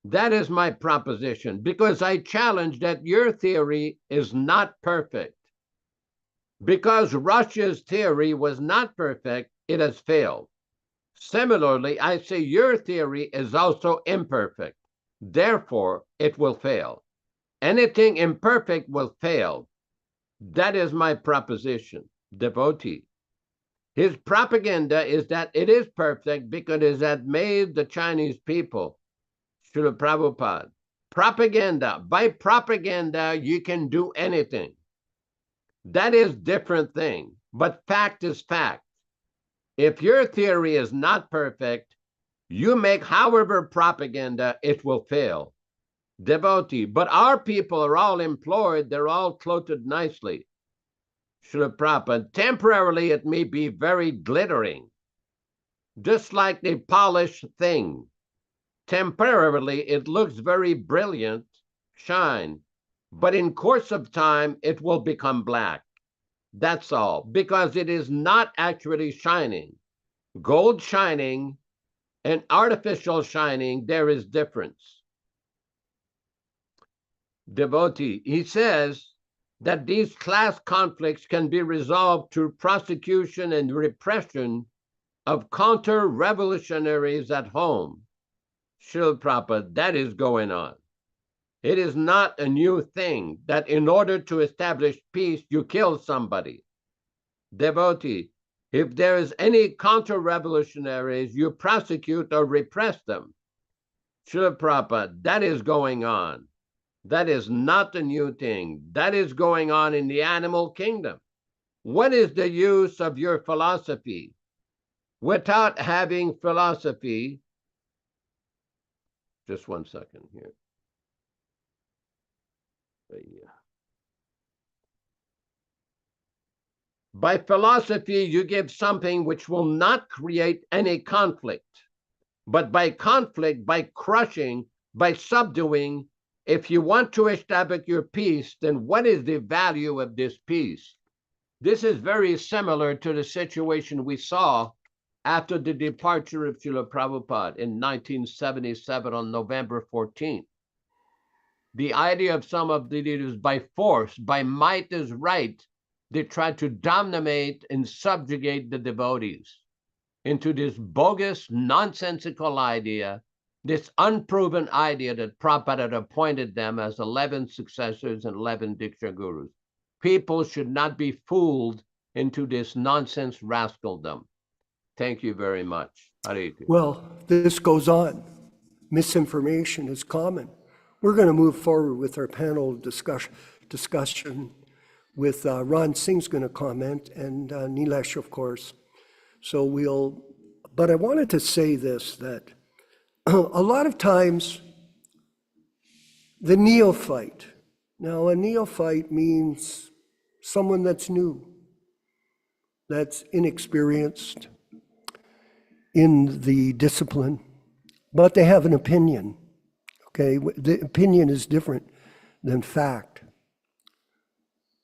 That is my proposition, because I challenge that your theory is not perfect. Because Russia's theory was not perfect, it has failed. Similarly, I say your theory is also imperfect. Therefore, it will fail. Anything imperfect will fail. That is my proposition, devotee. His propaganda is that it is perfect because it has made the Chinese people. Srila Prabhupada. Propaganda. By propaganda, you can do anything. That is different thing. But fact is fact. If your theory is not perfect, you make however propaganda, it will fail. Devotee. But our people are all employed. They're all clothed nicely. Srila Prabhupada. Temporarily, it may be very glittering. Just like the polished thing. Temporarily, it looks very brilliant, shine, but in course of time, it will become black. That's all, because it is not actually shining. Gold shining and artificial shining, there is difference. Devotee, he says that these class conflicts can be resolved through prosecution and repression of counter-revolutionaries at home. Srila Prabhupada, that is going on. It is not a new thing that in order to establish peace, you kill somebody. Devotee, if there is any counter-revolutionaries, you prosecute or repress them. Srila Prabhupada, that is going on. That is not a new thing. That is going on in the animal kingdom. What is the use of your philosophy? Without having philosophy, just 1 second here. By philosophy, you give something which will not create any conflict. But by conflict, by crushing, by subduing, if you want to establish your peace, then what is the value of this peace? This is very similar to the situation we saw after the departure of Srila Prabhupada in 1977 on November 14th. The idea of some of the leaders by force, by might is right, they tried to dominate and subjugate the devotees into this bogus, nonsensical idea, this unproven idea that Prabhupada had appointed them as 11 successors and 11 Diksha Gurus. People should not be fooled into this nonsense rascaldom. Thank you very much. Hare Krishna. Well, this goes on. Misinformation is common. We're going to move forward with our panel discussion with Ron Singh's going to comment, and Nilesh, of course. So but I wanted to say this, that a lot of times the neophyte, now a neophyte means someone that's new, that's inexperienced in the discipline, but they have an opinion, okay? The opinion is different than fact.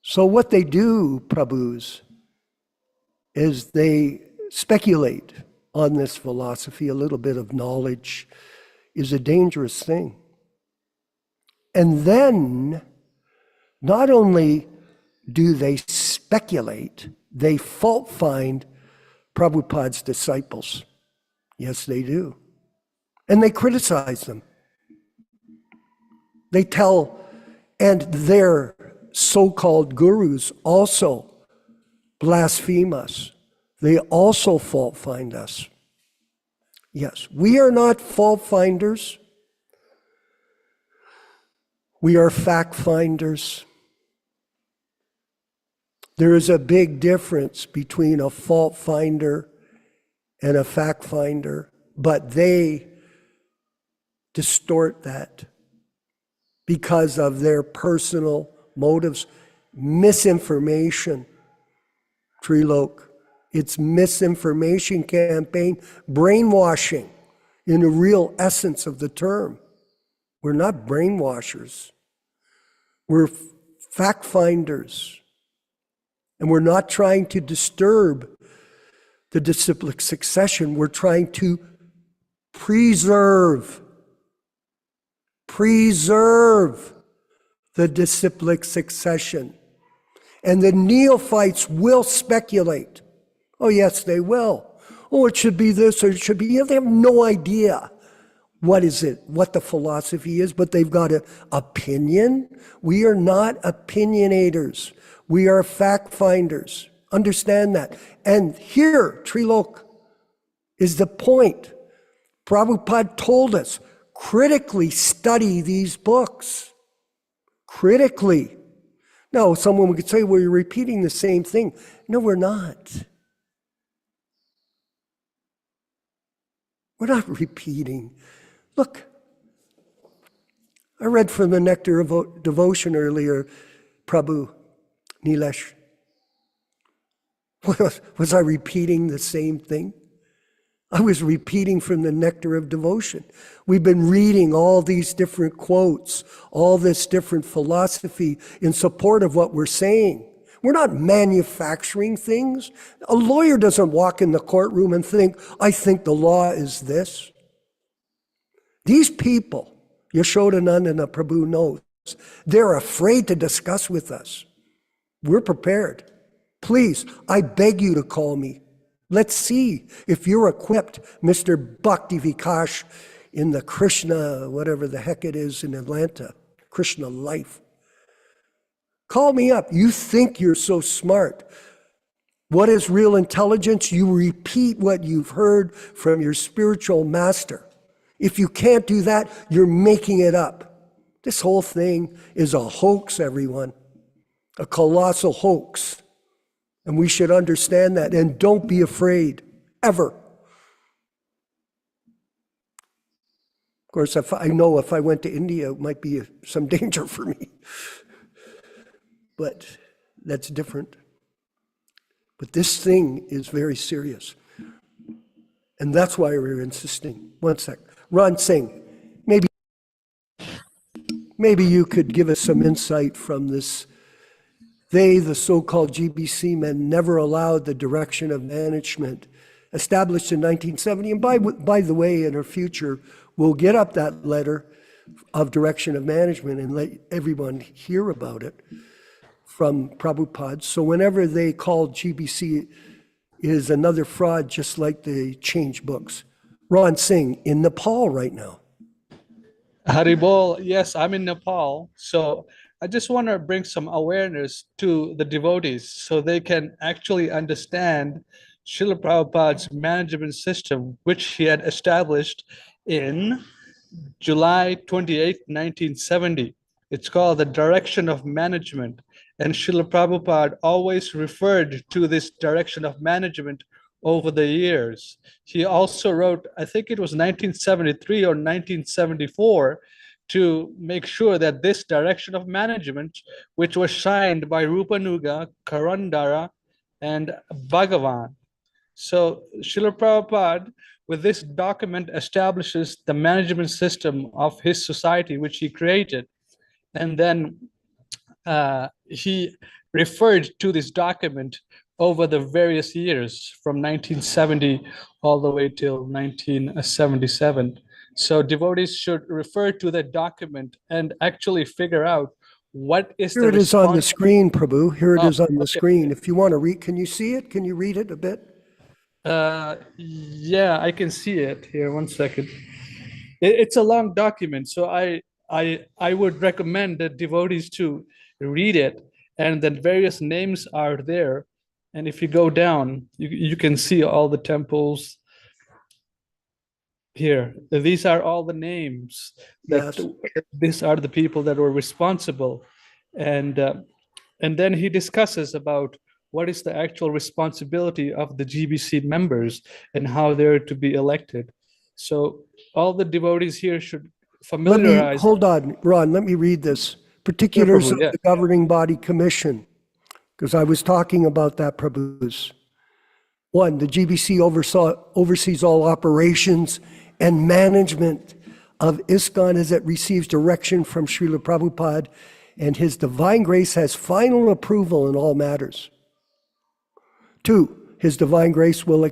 So what they do, Prabhus, is they speculate on this philosophy. A little bit of knowledge is a dangerous thing. And then, not only do they speculate, they fault find Prabhupada's disciples. Yes, they do. And they criticize them. They tell, and their so-called gurus also blaspheme us. They also fault find us. Yes, we are not fault finders. We are fact finders. There is a big difference between a fault finder and a fact finder, but they distort that because of their personal motives. Misinformation, Trilok. It's misinformation campaign, brainwashing in the real essence of the term. We're not brainwashers. We're fact finders. And we're not trying to disturb the disciplic succession. We're trying to preserve the disciplic succession. And the neophytes will speculate. Oh, yes, they will. Oh, it should be this or it should be. They have no idea what the philosophy is, but they've got an opinion. We are not opinionators. We are fact finders. Understand that. And here, Trilok, is the point. Prabhupada told us, critically study these books. Critically. Now, someone could say, well, you're repeating the same thing. No, we're not. We're not repeating. Look, I read from the Nectar of Devotion earlier, Prabhu, Nilesh. Was I repeating the same thing? I was repeating from the Nectar of Devotion. We've been reading all these different quotes, all this different philosophy in support of what we're saying. We're not manufacturing things. A lawyer doesn't walk in the courtroom and think, I think the law is this. These people, Yashodanandana Prabhu knows, they're afraid to discuss with us. We're prepared. Please, I beg you to call me. Let's see if you're equipped, Mr. Bhakti Vikash, in the Krishna, whatever the heck it is in Atlanta, Krishna Life. Call me up. You think you're so smart. What is real intelligence? You repeat what you've heard from your spiritual master. If you can't do that, you're making it up. This whole thing is a hoax, everyone. A colossal hoax. And we should understand that. And don't be afraid, ever. Of course, if I went to India, it might be some danger for me. But that's different. But this thing is very serious. And that's why we're insisting. One sec. Ron Singh, maybe you could give us some insight from this. They, the so-called GBC men, never allowed the direction of management established in 1970. And by the way, in our future, we'll get up that letter of direction of management and let everyone hear about it from Prabhupada. So whenever they call GBC is another fraud, just like they change books. Ron Singh in Nepal right now. Haribol, yes, I'm in Nepal. So I just want to bring some awareness to the devotees so they can actually understand Srila Prabhupada's management system, which he had established in July 28, 1970. It's called the Direction of Management. And Srila Prabhupada always referred to this direction of management over the years. He also wrote, I think it was 1973 or 1974, to make sure that this direction of management, which was signed by Rupanuga, Karandara, and Bhagavan. So Srila Prabhupada, with this document, establishes the management system of his society, which he created. And then he referred to this document over the various years from 1970 all the way till 1977. So devotees should refer to that document and actually figure out what is Here it is on the screen, Prabhu. Here it is on the screen. If you want to read, can you see it? Can you read it a bit? Yeah, I can see it here. One second. It's a long document, so I would recommend that devotees to read it, and then various names are there. And if you go down, you can see all the temples here. These are all the names that these are the people that were responsible. And then he discusses about what is the actual responsibility of the GBC members and how they're to be elected. So all the devotees here should familiarize. Hold on, Ron, let me read this. Particulars of the governing body commission, because I was talking about that, Prabhus. 1, the GBC oversees all operations and management of ISKCON as it receives direction from Srila Prabhupada and His divine grace has final approval in all matters. 2, His divine grace will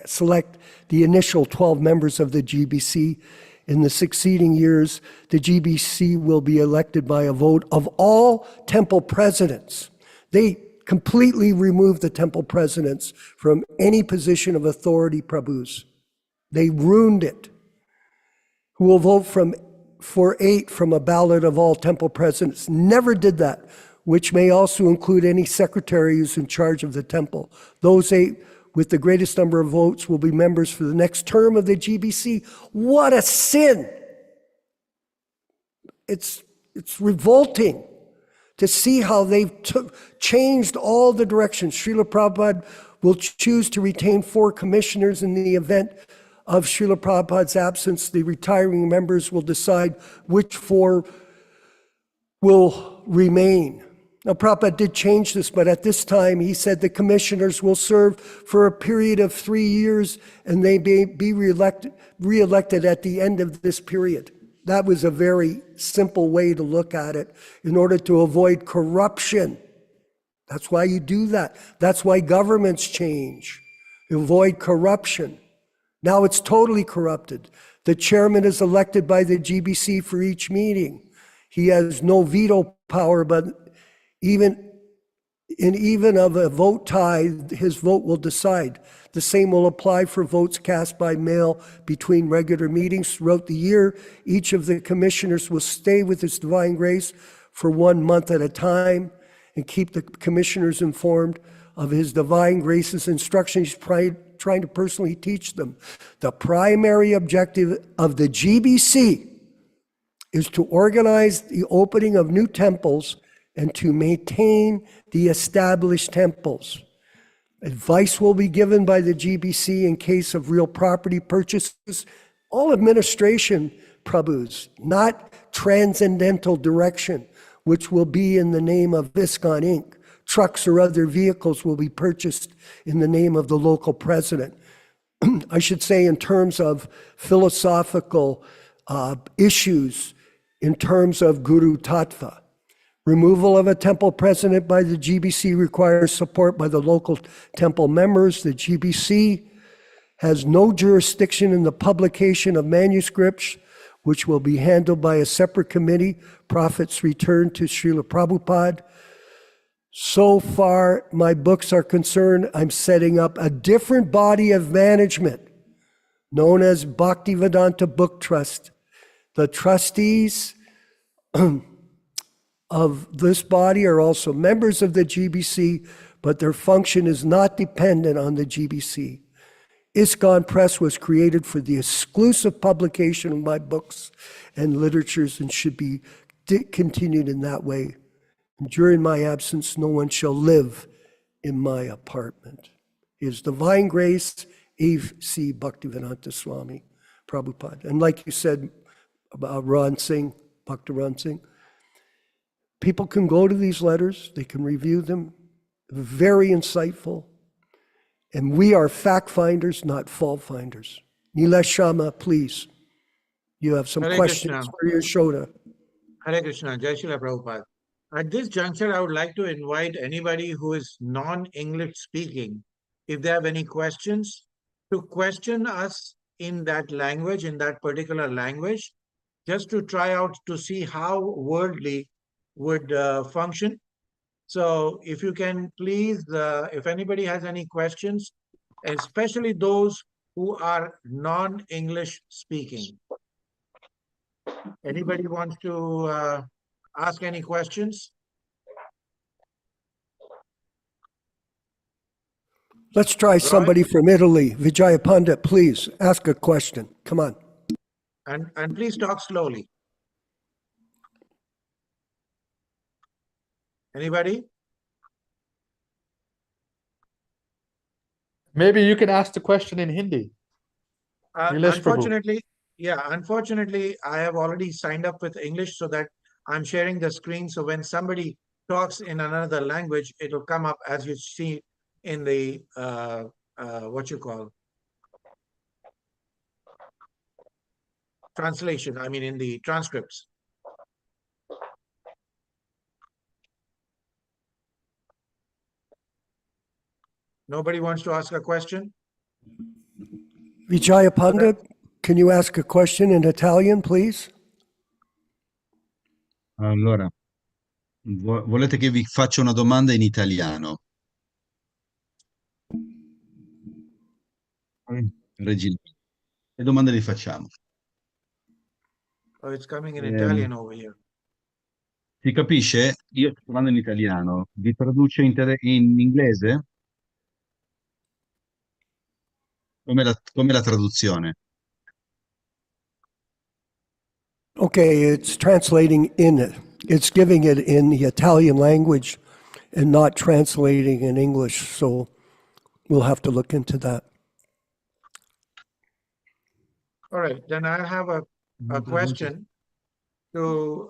select the initial 12 members of the GBC. In the succeeding years, the GBC will be elected by a vote of all temple presidents. They completely removed the temple presidents from any position of authority, Prabhus. They ruined it. Who will vote for 8 from a ballot of all temple presidents. Never did that, which may also include any secretary who's in charge of the temple. Those 8 with the greatest number of votes will be members for the next term of the GBC. What a sin! It's revolting to see how they've changed all the directions. Srila Prabhupada will choose to retain 4 commissioners in the event of Srila Prabhupada's absence. The retiring members will decide which 4 will remain. Now, Prabhupada did change this, but at this time, he said the commissioners will serve for a period of 3 years, and they may be re-elected at the end of this period. That was a very simple way to look at it in order to avoid corruption. That's why you do that. That's why governments change. You avoid corruption. Now it's totally corrupted. The chairman is elected by the GBC for each meeting. He has no veto power, but even of a vote tie, his vote will decide. The same will apply for votes cast by mail between regular meetings throughout the year. Each of the commissioners will stay with His divine grace for 1 month at a time and keep the commissioners informed of His divine grace's instructions. He's trying to personally teach them. The primary objective of the GBC is to organize the opening of new temples and to maintain the established temples. Advice will be given by the GBC in case of real property purchases. All administration, Prabhus, not transcendental direction, which will be in the name of ISKCON Inc. Trucks or other vehicles will be purchased in the name of the local president. I should say in terms of philosophical issues, in terms of Guru Tattva. Removal of a temple president by the GBC requires support by the local temple members. The GBC has no jurisdiction in the publication of manuscripts, which will be handled by a separate committee. Profits returned to Srila Prabhupada. So far, my books are concerned, I'm setting up a different body of management known as Bhaktivedanta Book Trust. The trustees of this body are also members of the GBC, but their function is not dependent on the GBC. ISKCON Press was created for the exclusive publication of my books and literatures and should be continued in that way. And during my absence, no one shall live in my apartment. His divine grace, A.C. Bhaktivedanta Swami Prabhupada. And like you said about Ron Singh, Bhakti Ron Singh, people can go to these letters, they can review them, very insightful. And we are fact finders, not fault finders. Nilesh Sharma, please. You have some Hare questions Krishna. for Yashoda. Hare Krishna, Jai Srila Prabhupada. At this juncture, I would like to invite anybody who is non-English speaking, if they have any questions, to question us in that language, in that particular language, just to try out to see how worldly would function. So if you can please, if anybody has any questions, especially those who are non-English speaking. Anybody wants to ask any questions? Let's try somebody from Italy. Vijaya Pandit, please ask a question. Come on. And please talk slowly. Anybody? Maybe you can ask the question in Hindi. Nilesh Prabhu. Unfortunately, I have already signed up with English so that I'm sharing the screen. So when somebody talks in another language, it'll come up as you see in the, translation, I mean in the transcripts. Nobody wants to ask a question? Vijaya Pandit, can you ask a question in Italian, please? Allora, volete che vi faccia una domanda in italiano? Regina, che domande li facciamo? Oh, it's coming in Ehm, Italian over here. Si capisce? Io sto parlando in italiano. Vi traduce in inglese? Come la traduzione? Okay, it's translating in it. It's giving it in the Italian language and not translating in English, so we'll have to look into that. All right, then I have a question to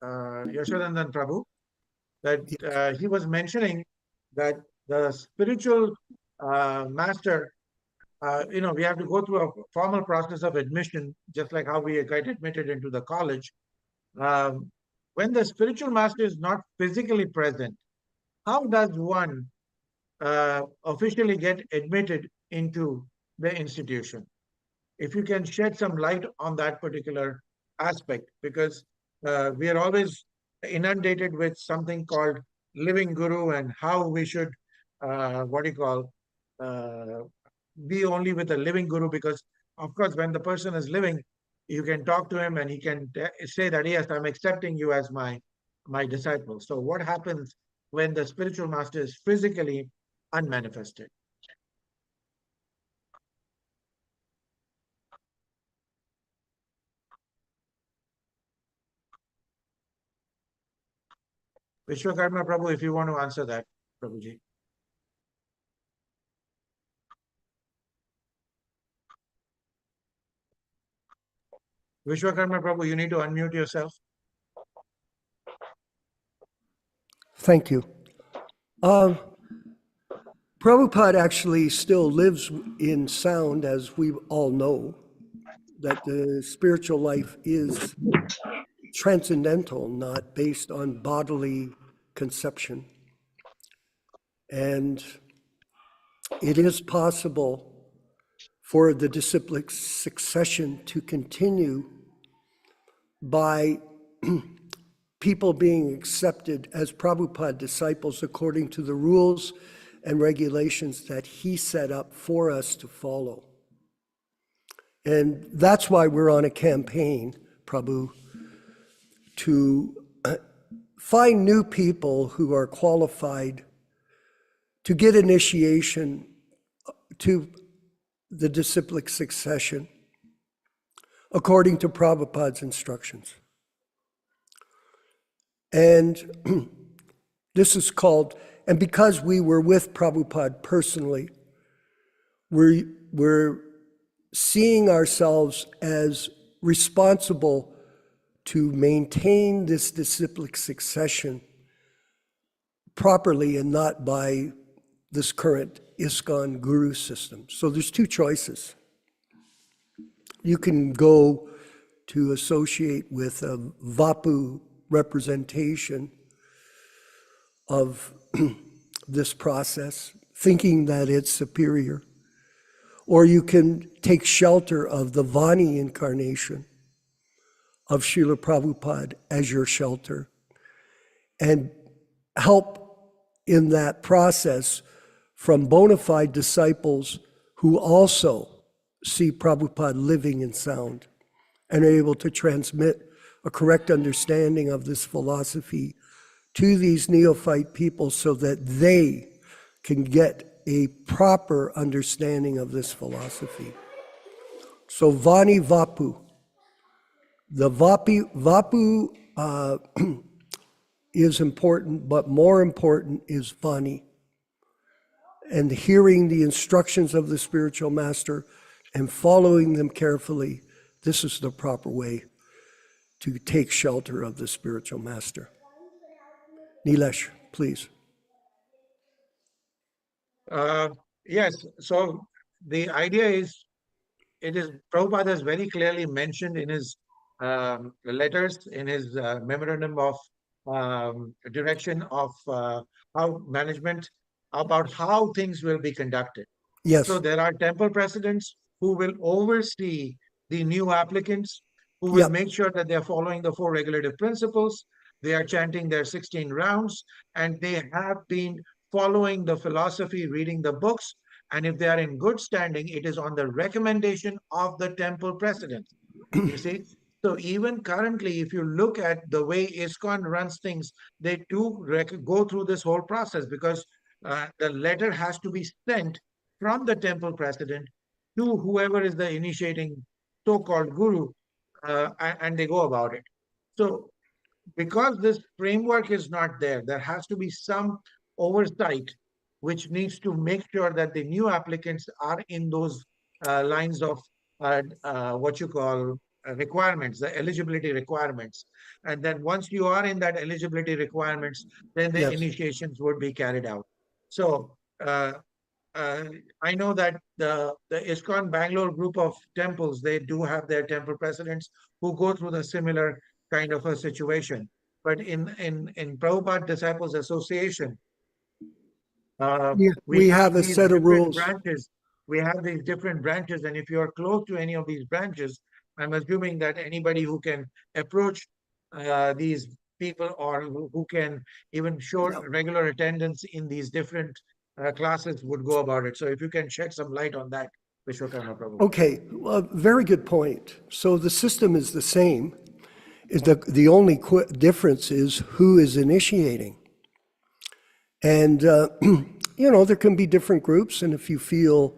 Yashodanand Prabhu, that he was mentioning that the spiritual master, we have to go through a formal process of admission, just like how we get admitted into the college. When the spiritual master is not physically present, how does one officially get admitted into the institution? If you can shed some light on that particular aspect, because we are always inundated with something called living guru and how we should, be only with a living guru, because of course, when the person is living, you can talk to him and he can say that, yes, I'm accepting you as my disciple. So what happens when the spiritual master is physically unmanifested? Vishwakarma Prabhu, if you want to answer that, Prabhuji. Vishwakarma Prabhu, you need to unmute yourself. Thank you. Prabhupada actually still lives in sound, as we all know, that the spiritual life is transcendental, not based on bodily conception. And it is possible for the disciplic succession to continue by people being accepted as Prabhupada disciples according to the rules and regulations that he set up for us to follow. And that's why we're on a campaign, Prabhu, to find new people who are qualified to get initiation to the disciplic succession according to Prabhupada's instructions. And this is called, and because we were with Prabhupada personally, we're seeing ourselves as responsible to maintain this disciplic succession properly and not by this current ISKCON guru system. So there's two choices. You can go to associate with a Vapu representation of this process, thinking that it's superior. Or you can take shelter of the Vani incarnation of Srila Prabhupada as your shelter and help in that process from bona fide disciples who also see Prabhupada living in sound and are able to transmit a correct understanding of this philosophy to these neophyte people so that they can get a proper understanding of this philosophy. So Vani Vapu. The Vapu is important, but more important is Vani. And hearing the instructions of the spiritual master and following them carefully, this is the proper way to take shelter of the spiritual master. Nilesh, please. Yes, so the idea is, Prabhupada has very clearly mentioned in his letters, in his memorandum of direction of how management about how things will be conducted. Yes. So there are temple presidents who will oversee the new applicants, who will Yep. make sure that they're following the 4 regulative principles. They are chanting their 16 rounds, and they have been following the philosophy, reading the books. And if they are in good standing, it is on the recommendation of the temple president. You see? So even currently, if you look at the way ISKCON runs things, they do go through this whole process because the letter has to be sent from the temple president to whoever is the initiating so-called guru, and they go about it. So because this framework is not there, there has to be some oversight which needs to make sure that the new applicants are in those lines of what you call requirements, the eligibility requirements. And then once you are in that eligibility requirements, then the Yes. initiations would be carried out. So uh, I know that the ISKCON Bangalore group of temples, they do have their temple presidents who go through the similar kind of a situation. But in Prabhupada Disciples Association, Yeah, we have a these set of different rules. branches. We have these different branches, and if you are close to any of these branches, I'm assuming that anybody who can approach these people or who can even show Yeah. regular attendance in these different classes would go about it. So if you can shed some light on that, Vishwakarma Prabhu. Okay, well, very good point. So the system is the same. Is the only difference is who is initiating. And, there can be different groups, and if you feel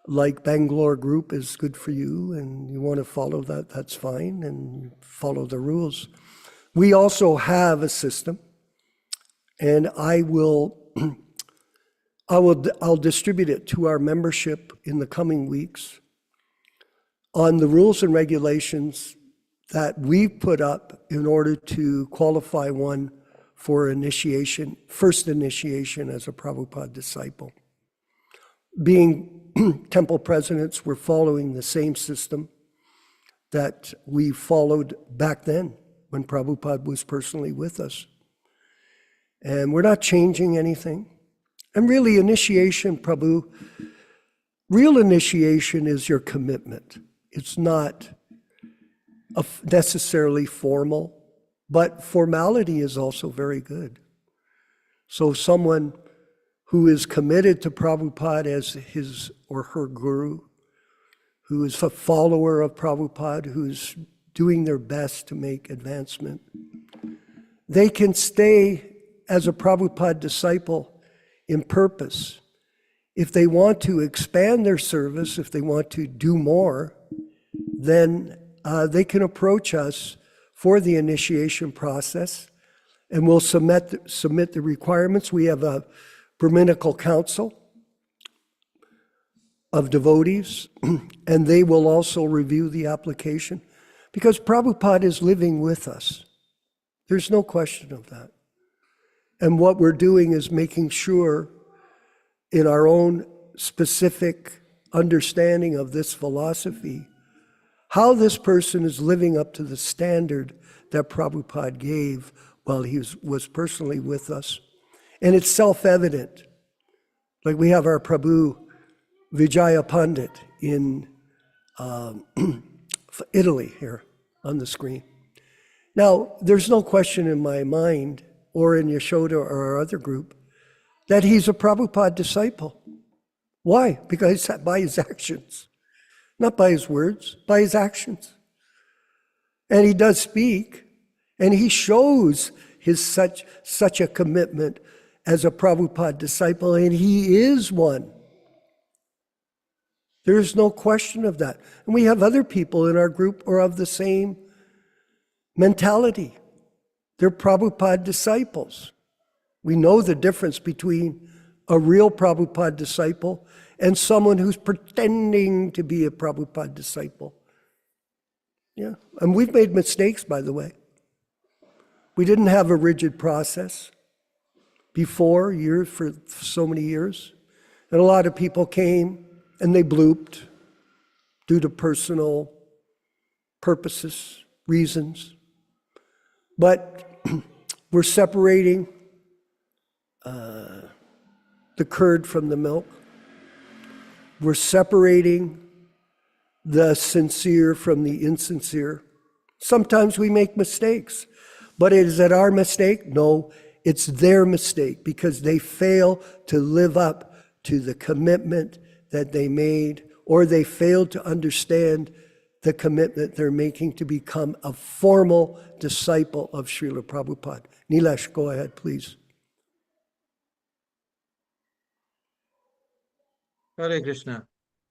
like Bangalore group is good for you and you want to follow that, that's fine, and you follow the rules. We also have a system, and I'll distribute it to our membership in the coming weeks on the rules and regulations that we put up in order to qualify one for initiation, first initiation as a Prabhupada disciple. Being temple presidents, we're following the same system that we followed back then when Prabhupada was personally with us. And we're not changing anything. And really, initiation, Prabhu, real initiation is your commitment. It's not necessarily formal, but formality is also very good. So someone who is committed to Prabhupada as his or her guru, who is a follower of Prabhupada, who's doing their best to make advancement, they can stay as a Prabhupada disciple in purpose. If they want to expand their service, if they want to do more, then they can approach us for the initiation process, and we'll submit the requirements. We have a Brahminical council of devotees, and they will also review the application, because Prabhupada is living with us. There's no question of that. And what we're doing is making sure in our own specific understanding of this philosophy, how this person is living up to the standard that Prabhupada gave while he was personally with us. And it's self-evident. Like we have our Prabhu Vijaya Pandit in Italy here on the screen. Now, there's no question in my mind, or in Yashoda or our other group, that he's a Prabhupada disciple. Why? Because by his actions. Not by his words, by his actions. And he does speak, and he shows his such a commitment as a Prabhupada disciple, and he is one. There's no question of that. And we have other people in our group who are of the same mentality. They're Prabhupada disciples. We know the difference between a real Prabhupada disciple and someone who's pretending to be a Prabhupada disciple. Yeah, and we've made mistakes, by the way. We didn't have a rigid process before, for so many years. And a lot of people came and they blooped due to personal purposes, reasons. But we're separating the curd from the milk. We're separating the sincere from the insincere. Sometimes we make mistakes, but is it our mistake? No, it's their mistake because they fail to live up to the commitment that they made, or they failed to understand the commitment they're making to become a formal disciple of Srila Prabhupada. Nilesh, go ahead, please. Hare Krishna.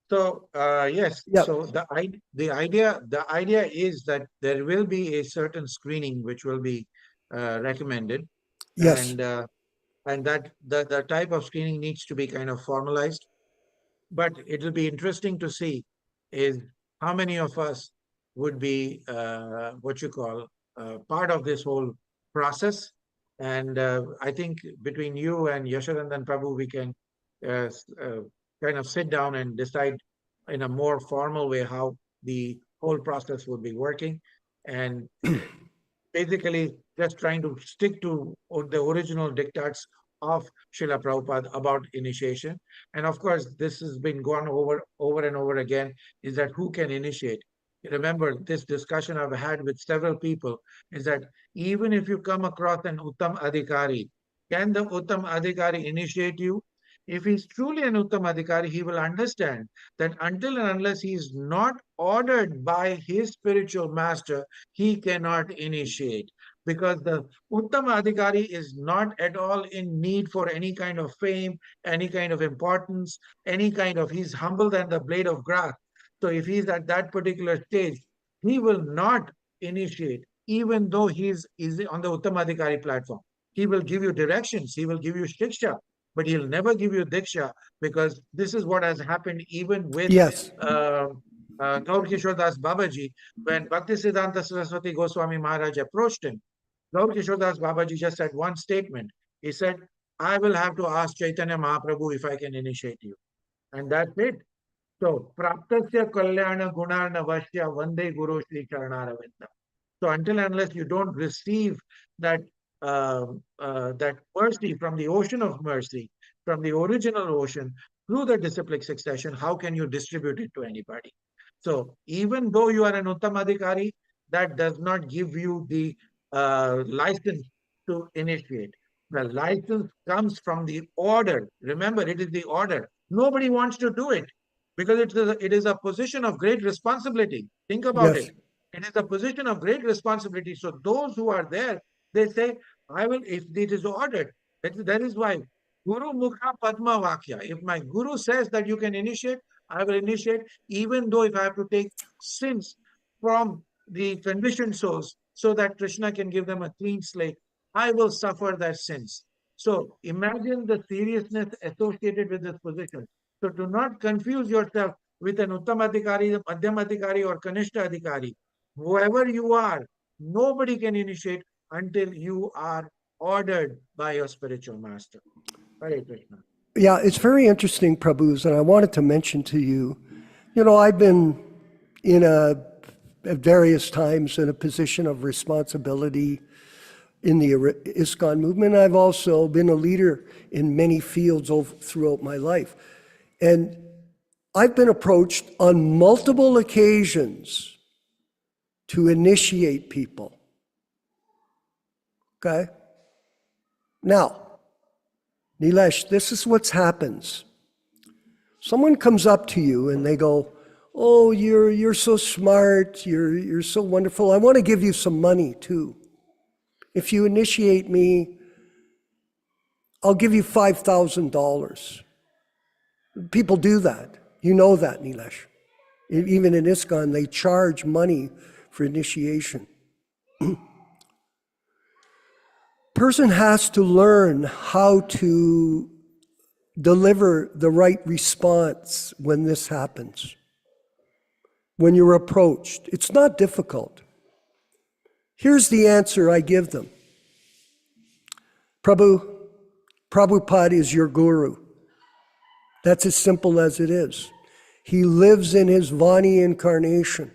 So yes, Yep. so the idea is that there will be a certain screening which will be recommended, Yes. and that the type of screening needs to be kind of formalized. But it will be interesting to see is how many of us would be what you call part of this whole process. And I think between you and Yasharandan Prabhu, we can kind of sit down and decide in a more formal way how the whole process would be working. And basically just trying to stick to the original diktats of Srila Prabhupada about initiation. And of course, this has been gone over and over again, is that who can initiate? Remember, this discussion I've had with several people is that even if you come across an Uttam Adhikari, can the Uttam Adhikari initiate you? If he's truly an Uttam Adhikari, he will understand that until and unless he is not ordered by his spiritual master, he cannot initiate. Because the Uttama Adhikari is not at all in need for any kind of fame, any kind of importance, he's humble than the blade of grass. So if he's at that particular stage, he will not initiate, even though is on the Uttama Adhikari platform. He will give you directions, he will give you shiksha, but he'll never give you diksha, because this is what has happened even with Yes. Gaur Kishore Das Babaji. When Bhaktisiddhanta Saraswati Goswami Maharaj approached him, Gaur Kishore Das Babaji just had one statement. He said, I will have to ask Chaitanya Mahaprabhu if I can initiate you. And that's it. So, Praptasya Kalyana Gunarna Vashya Vande Guru Shri Charanaravindam. So, until and unless you don't receive that that mercy from the ocean of mercy, from the original ocean, through the disciplic succession, how can you distribute it to anybody? So, even though you are an Uttamadhikari, that does not give you the license to initiate. The license comes from the order. Remember, it is the order. Nobody wants to do it because it is a position of great responsibility. Think about Yes. it. It is a position of great responsibility. So those who are there, they say, I will, if it is ordered. That is why Guru Mukha Padma Vakya. If my Guru says that you can initiate, I will initiate, even though if I have to take sins from the conditioned souls so that Krishna can give them a clean slate, I will suffer their sins. So imagine the seriousness associated with this position. So do not confuse yourself with an Uttamadhikari, Madhyamadhikari, or Kanishta Adhikari. Whoever you are, nobody can initiate until you are ordered by your spiritual master. Hare Krishna. Yeah, it's very interesting, Prabhus, and I wanted to mention to you, I've been at various times in a position of responsibility in the ISKCON movement. I've also been a leader in many fields throughout my life. And I've been approached on multiple occasions to initiate people. Okay? Now, Nilesh, this is what happens. Someone comes up to you and they go, oh, you're so smart, you're so wonderful. I want to give you some money too. If you initiate me, I'll give you $5,000. People do that. You know that, Nilesh. Even in ISKCON, they charge money for initiation. Person has to learn how to deliver the right response when this happens. When you're approached, it's not difficult. Here's the answer I give them. Prabhupada is your guru. That's as simple as it is. He lives in his Vani incarnation.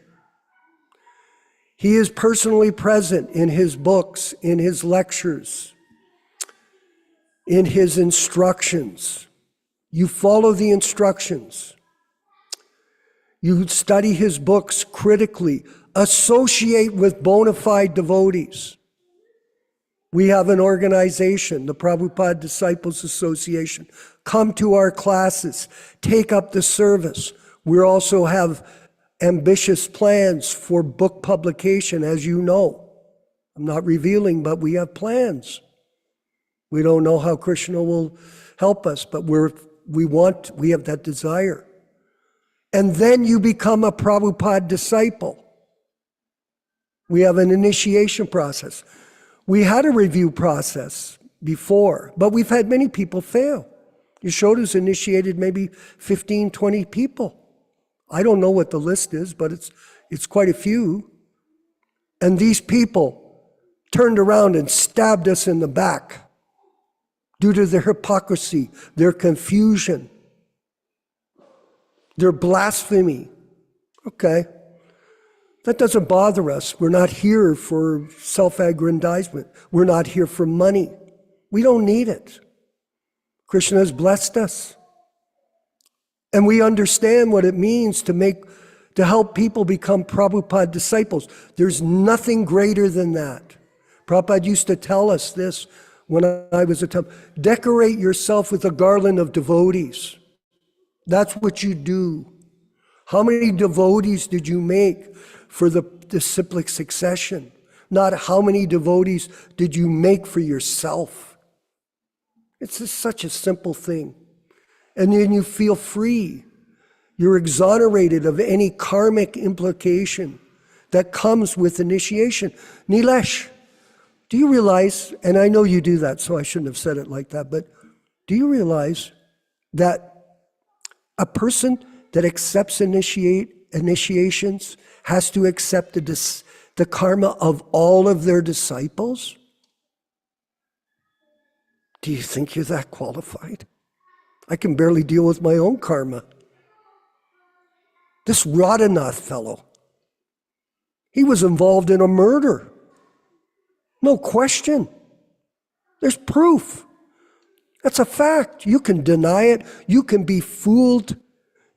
He is personally present in his books, in his lectures, in his instructions. You follow the instructions. You study his books critically. Associate with bona fide devotees. We have an organization, the Prabhupada Disciples Association. Come to our classes. Take up the service. We also have ambitious plans for book publication, as you know. I'm not revealing, but we have plans. We don't know how Krishna will help us, but we have that desire. And then you become a Prabhupada disciple. We have an initiation process. We had a review process before, but we've had many people fail. Yashoda's initiated maybe 15, 20 people. I don't know what the list is, but it's quite a few. And these people turned around and stabbed us in the back due to their hypocrisy, their confusion, their blasphemy. Okay, that doesn't bother us. We're not here for self-aggrandizement. We're not here for money. We don't need it. Krishna has blessed us. And we understand what it means to help people become Prabhupada disciples. There's nothing greater than that. Prabhupada used to tell us this when I was a temple. Decorate yourself with a garland of devotees. That's what you do. How many devotees did you make for the disciplic succession? Not how many devotees did you make for yourself. It's just such a simple thing. And then you feel free. You're exonerated of any karmic implication that comes with initiation. Nilesh, do you realize, and I know you do that, so I shouldn't have said it like that, but do you realize that a person that accepts initiations has to accept the karma of all of their disciples? Do you think you're that qualified? I can barely deal with my own karma. This Radhanath fellow, he was involved in a murder. No question. There's proof. That's a fact. You can deny it. You can be fooled.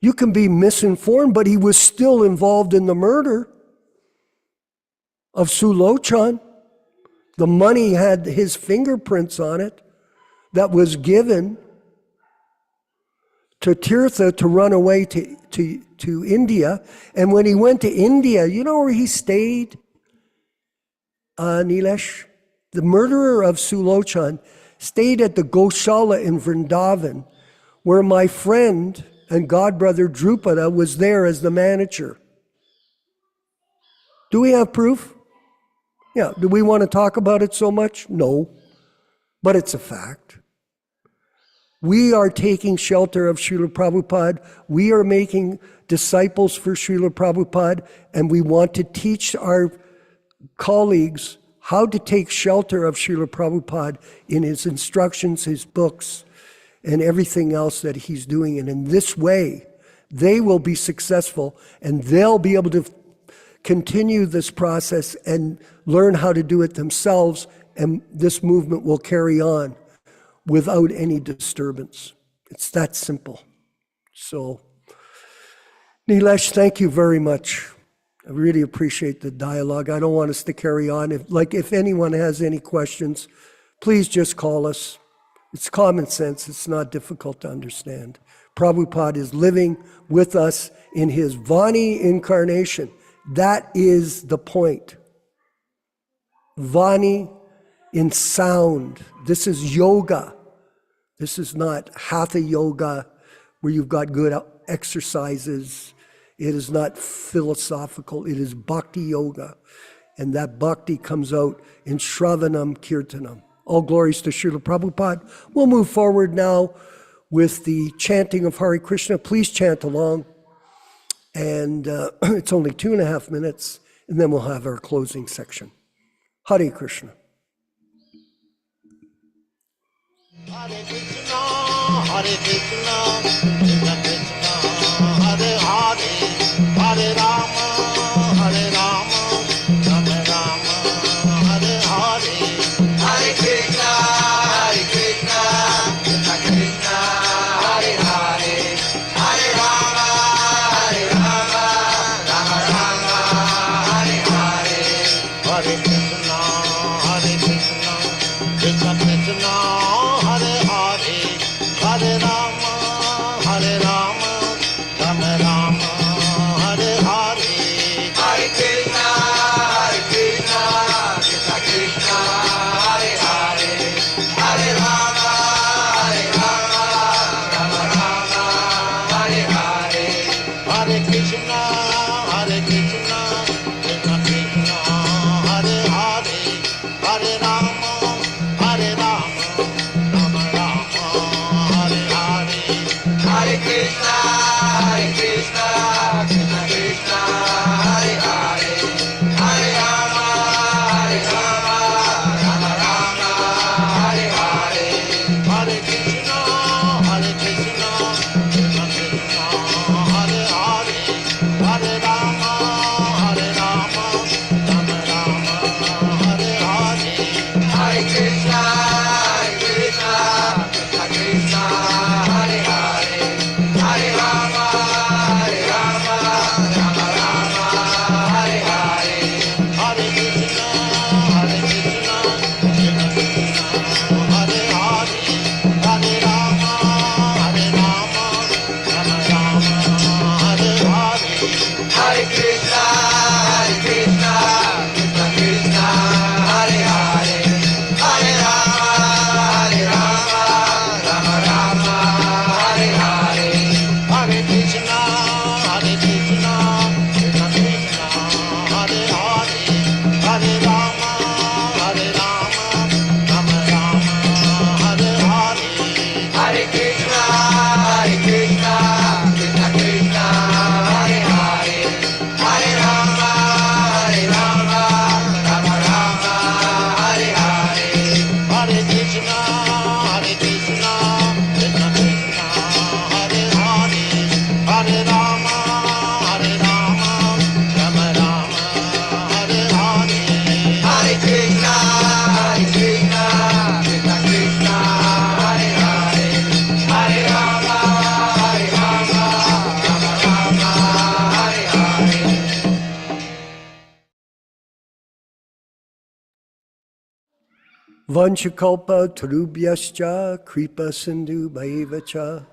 You can be misinformed, but he was still involved in the murder of Sulochan. The money had his fingerprints on it that was given to Tirtha to run away to India. And when he went to India, you know where he stayed, Nilesh? The murderer of Sulochan stayed at the Goshala in Vrindavan, where my friend and godbrother Drupada was there as the manager. Do we have proof? Yeah. Do we want to talk about it so much? No. But it's a fact. We are taking shelter of Srila Prabhupada. We are making disciples for Srila Prabhupada, and we want to teach our colleagues how to take shelter of Srila Prabhupada in his instructions, his books, and everything else that he's doing. And in this way, they will be successful, and they'll be able to continue this process and learn how to do it themselves, and this movement will carry on without any disturbance. It's that simple. So, Nilesh, thank you very much. I really appreciate the dialogue. I don't want us to carry on. If anyone has any questions, please just call us. It's common sense. It's not difficult to understand. Prabhupada is living with us in his Vani incarnation. That is the point. Vani in sound. This is yoga. This is not hatha yoga where you've got good exercises. It is not philosophical. It is bhakti yoga. And that bhakti comes out in Shravanam Kirtanam. All glories to Srila Prabhupada. We'll move forward now with the chanting of Hare Krishna. Please chant along. And it's only 2.5 minutes, and then we'll have our closing section. Hare Krishna. Hare Krishna, Hare Krishna, Krishna Krishna, Hare Hare, Hare Rama, Hare Rama, Rama Rama, Hare Hare. Hare Krishna, Krishna Krishna, Hare Hare. Krishna, Krishna Krishna, Hare Hare, Hare Rama, Hare Rama, Rama Rama, Hare Hare. Hare Krishna, Krishna Krishna, Hare Hare, Hare Rama, Rama Rama, Hare Hare. Hare Krishna, Krishna Krishna, Hare Hare, Hare Rama, Rama Rama, Hare Hare. Hare Krishna, Krishna Krishna, Hare Hare, Hare Rama, Rama Rama, Hare Hare. Hare Krishna, Krishna Krishna, Hare Hare, Hare Rama, Rama Rama, Hare Hare. Hare Krishna, Krishna Krishna, Hare Hare, Hare Rama, Rama Rama, Hare Hare. Hare Krishna, Krishna Krishna, Hare Hare, Hare Rama, Rama Rama, Hare Hare. Hare Krishna, Krishna Krishna, Hare Hare, Hare Rama, Rama Rama, Hare Hare. Hare Krishna, Krishna Krishna, Hare Hare, Hare Rama, Rama Rama, Hare Hare. Hare Krishna, Krishna Krishna, Hare Hare, Hare Rama, Rama Rama, Hare Hare. Vanchakalpa tarubhyascha kripa sindhu bhaivacha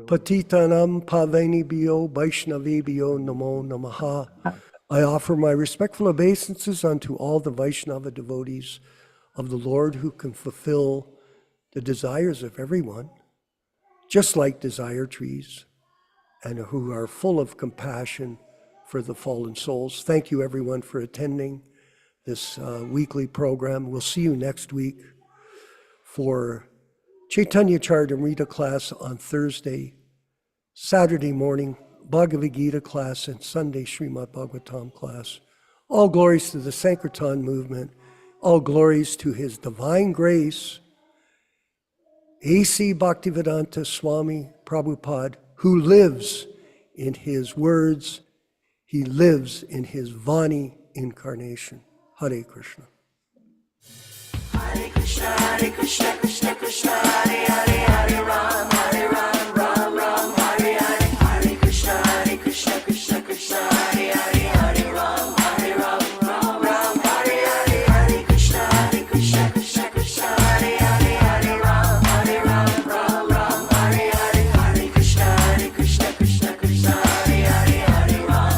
patitanam pavenibhyo vaishnavibhyo namo namaha. I offer my respectful obeisances unto all the Vaishnava devotees of the Lord who can fulfill the desires of everyone, just like desire trees, and who are full of compassion for the fallen souls. Thank you, everyone, for attending this weekly program. We'll see you next week for Chaitanya Charitamrita class on Thursday, Saturday morning, Bhagavad Gita class, and Sunday Srimad Bhagavatam class. All glories to the Sankirtan movement. All glories to His divine grace, A.C. Bhaktivedanta Swami Prabhupada, who lives in His words. He lives in His Vani incarnation. Hare Krishna. Hare Krishna, Krishna Krishna, Hare Hare, Hare Ram, Ram Ram, Hare Hare. Hare Krishna, Krishna Krishna, Hare Hare, Hare Ram, Ram Ram, Hare Hare. Hare Krishna, Krishna Krishna, Hare Hare, Hare Ram, Ram Hare Hare. Hare Krishna, Krishna Krishna, Hare Hare, Hare Ram,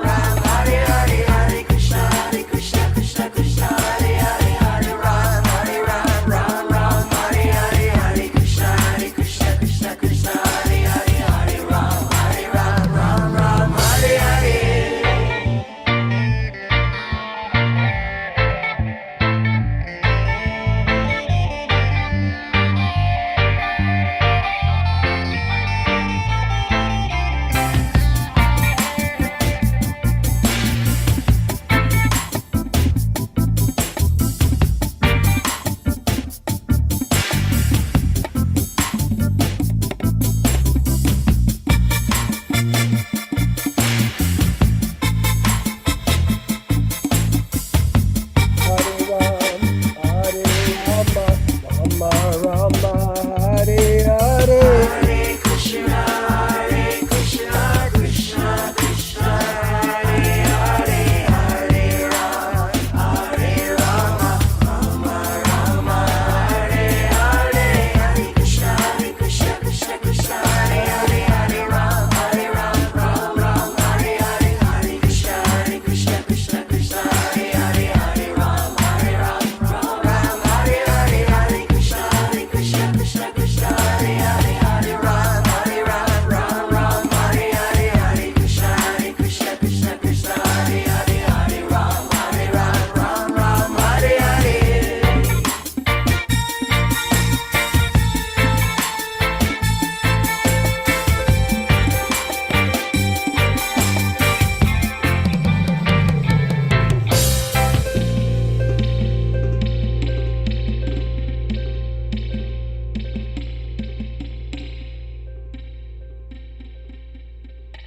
Ram Hare Hare. Hare Krishna, Krishna Krishna, Hare Hare, Hare Ram, Ram Hare Hare. Hare Krishna.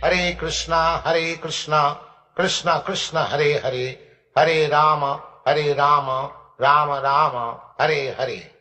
Hare Krishna, Krishna Krishna, Hare Hare, Hare Rama, Rama Rama, Hare Hare.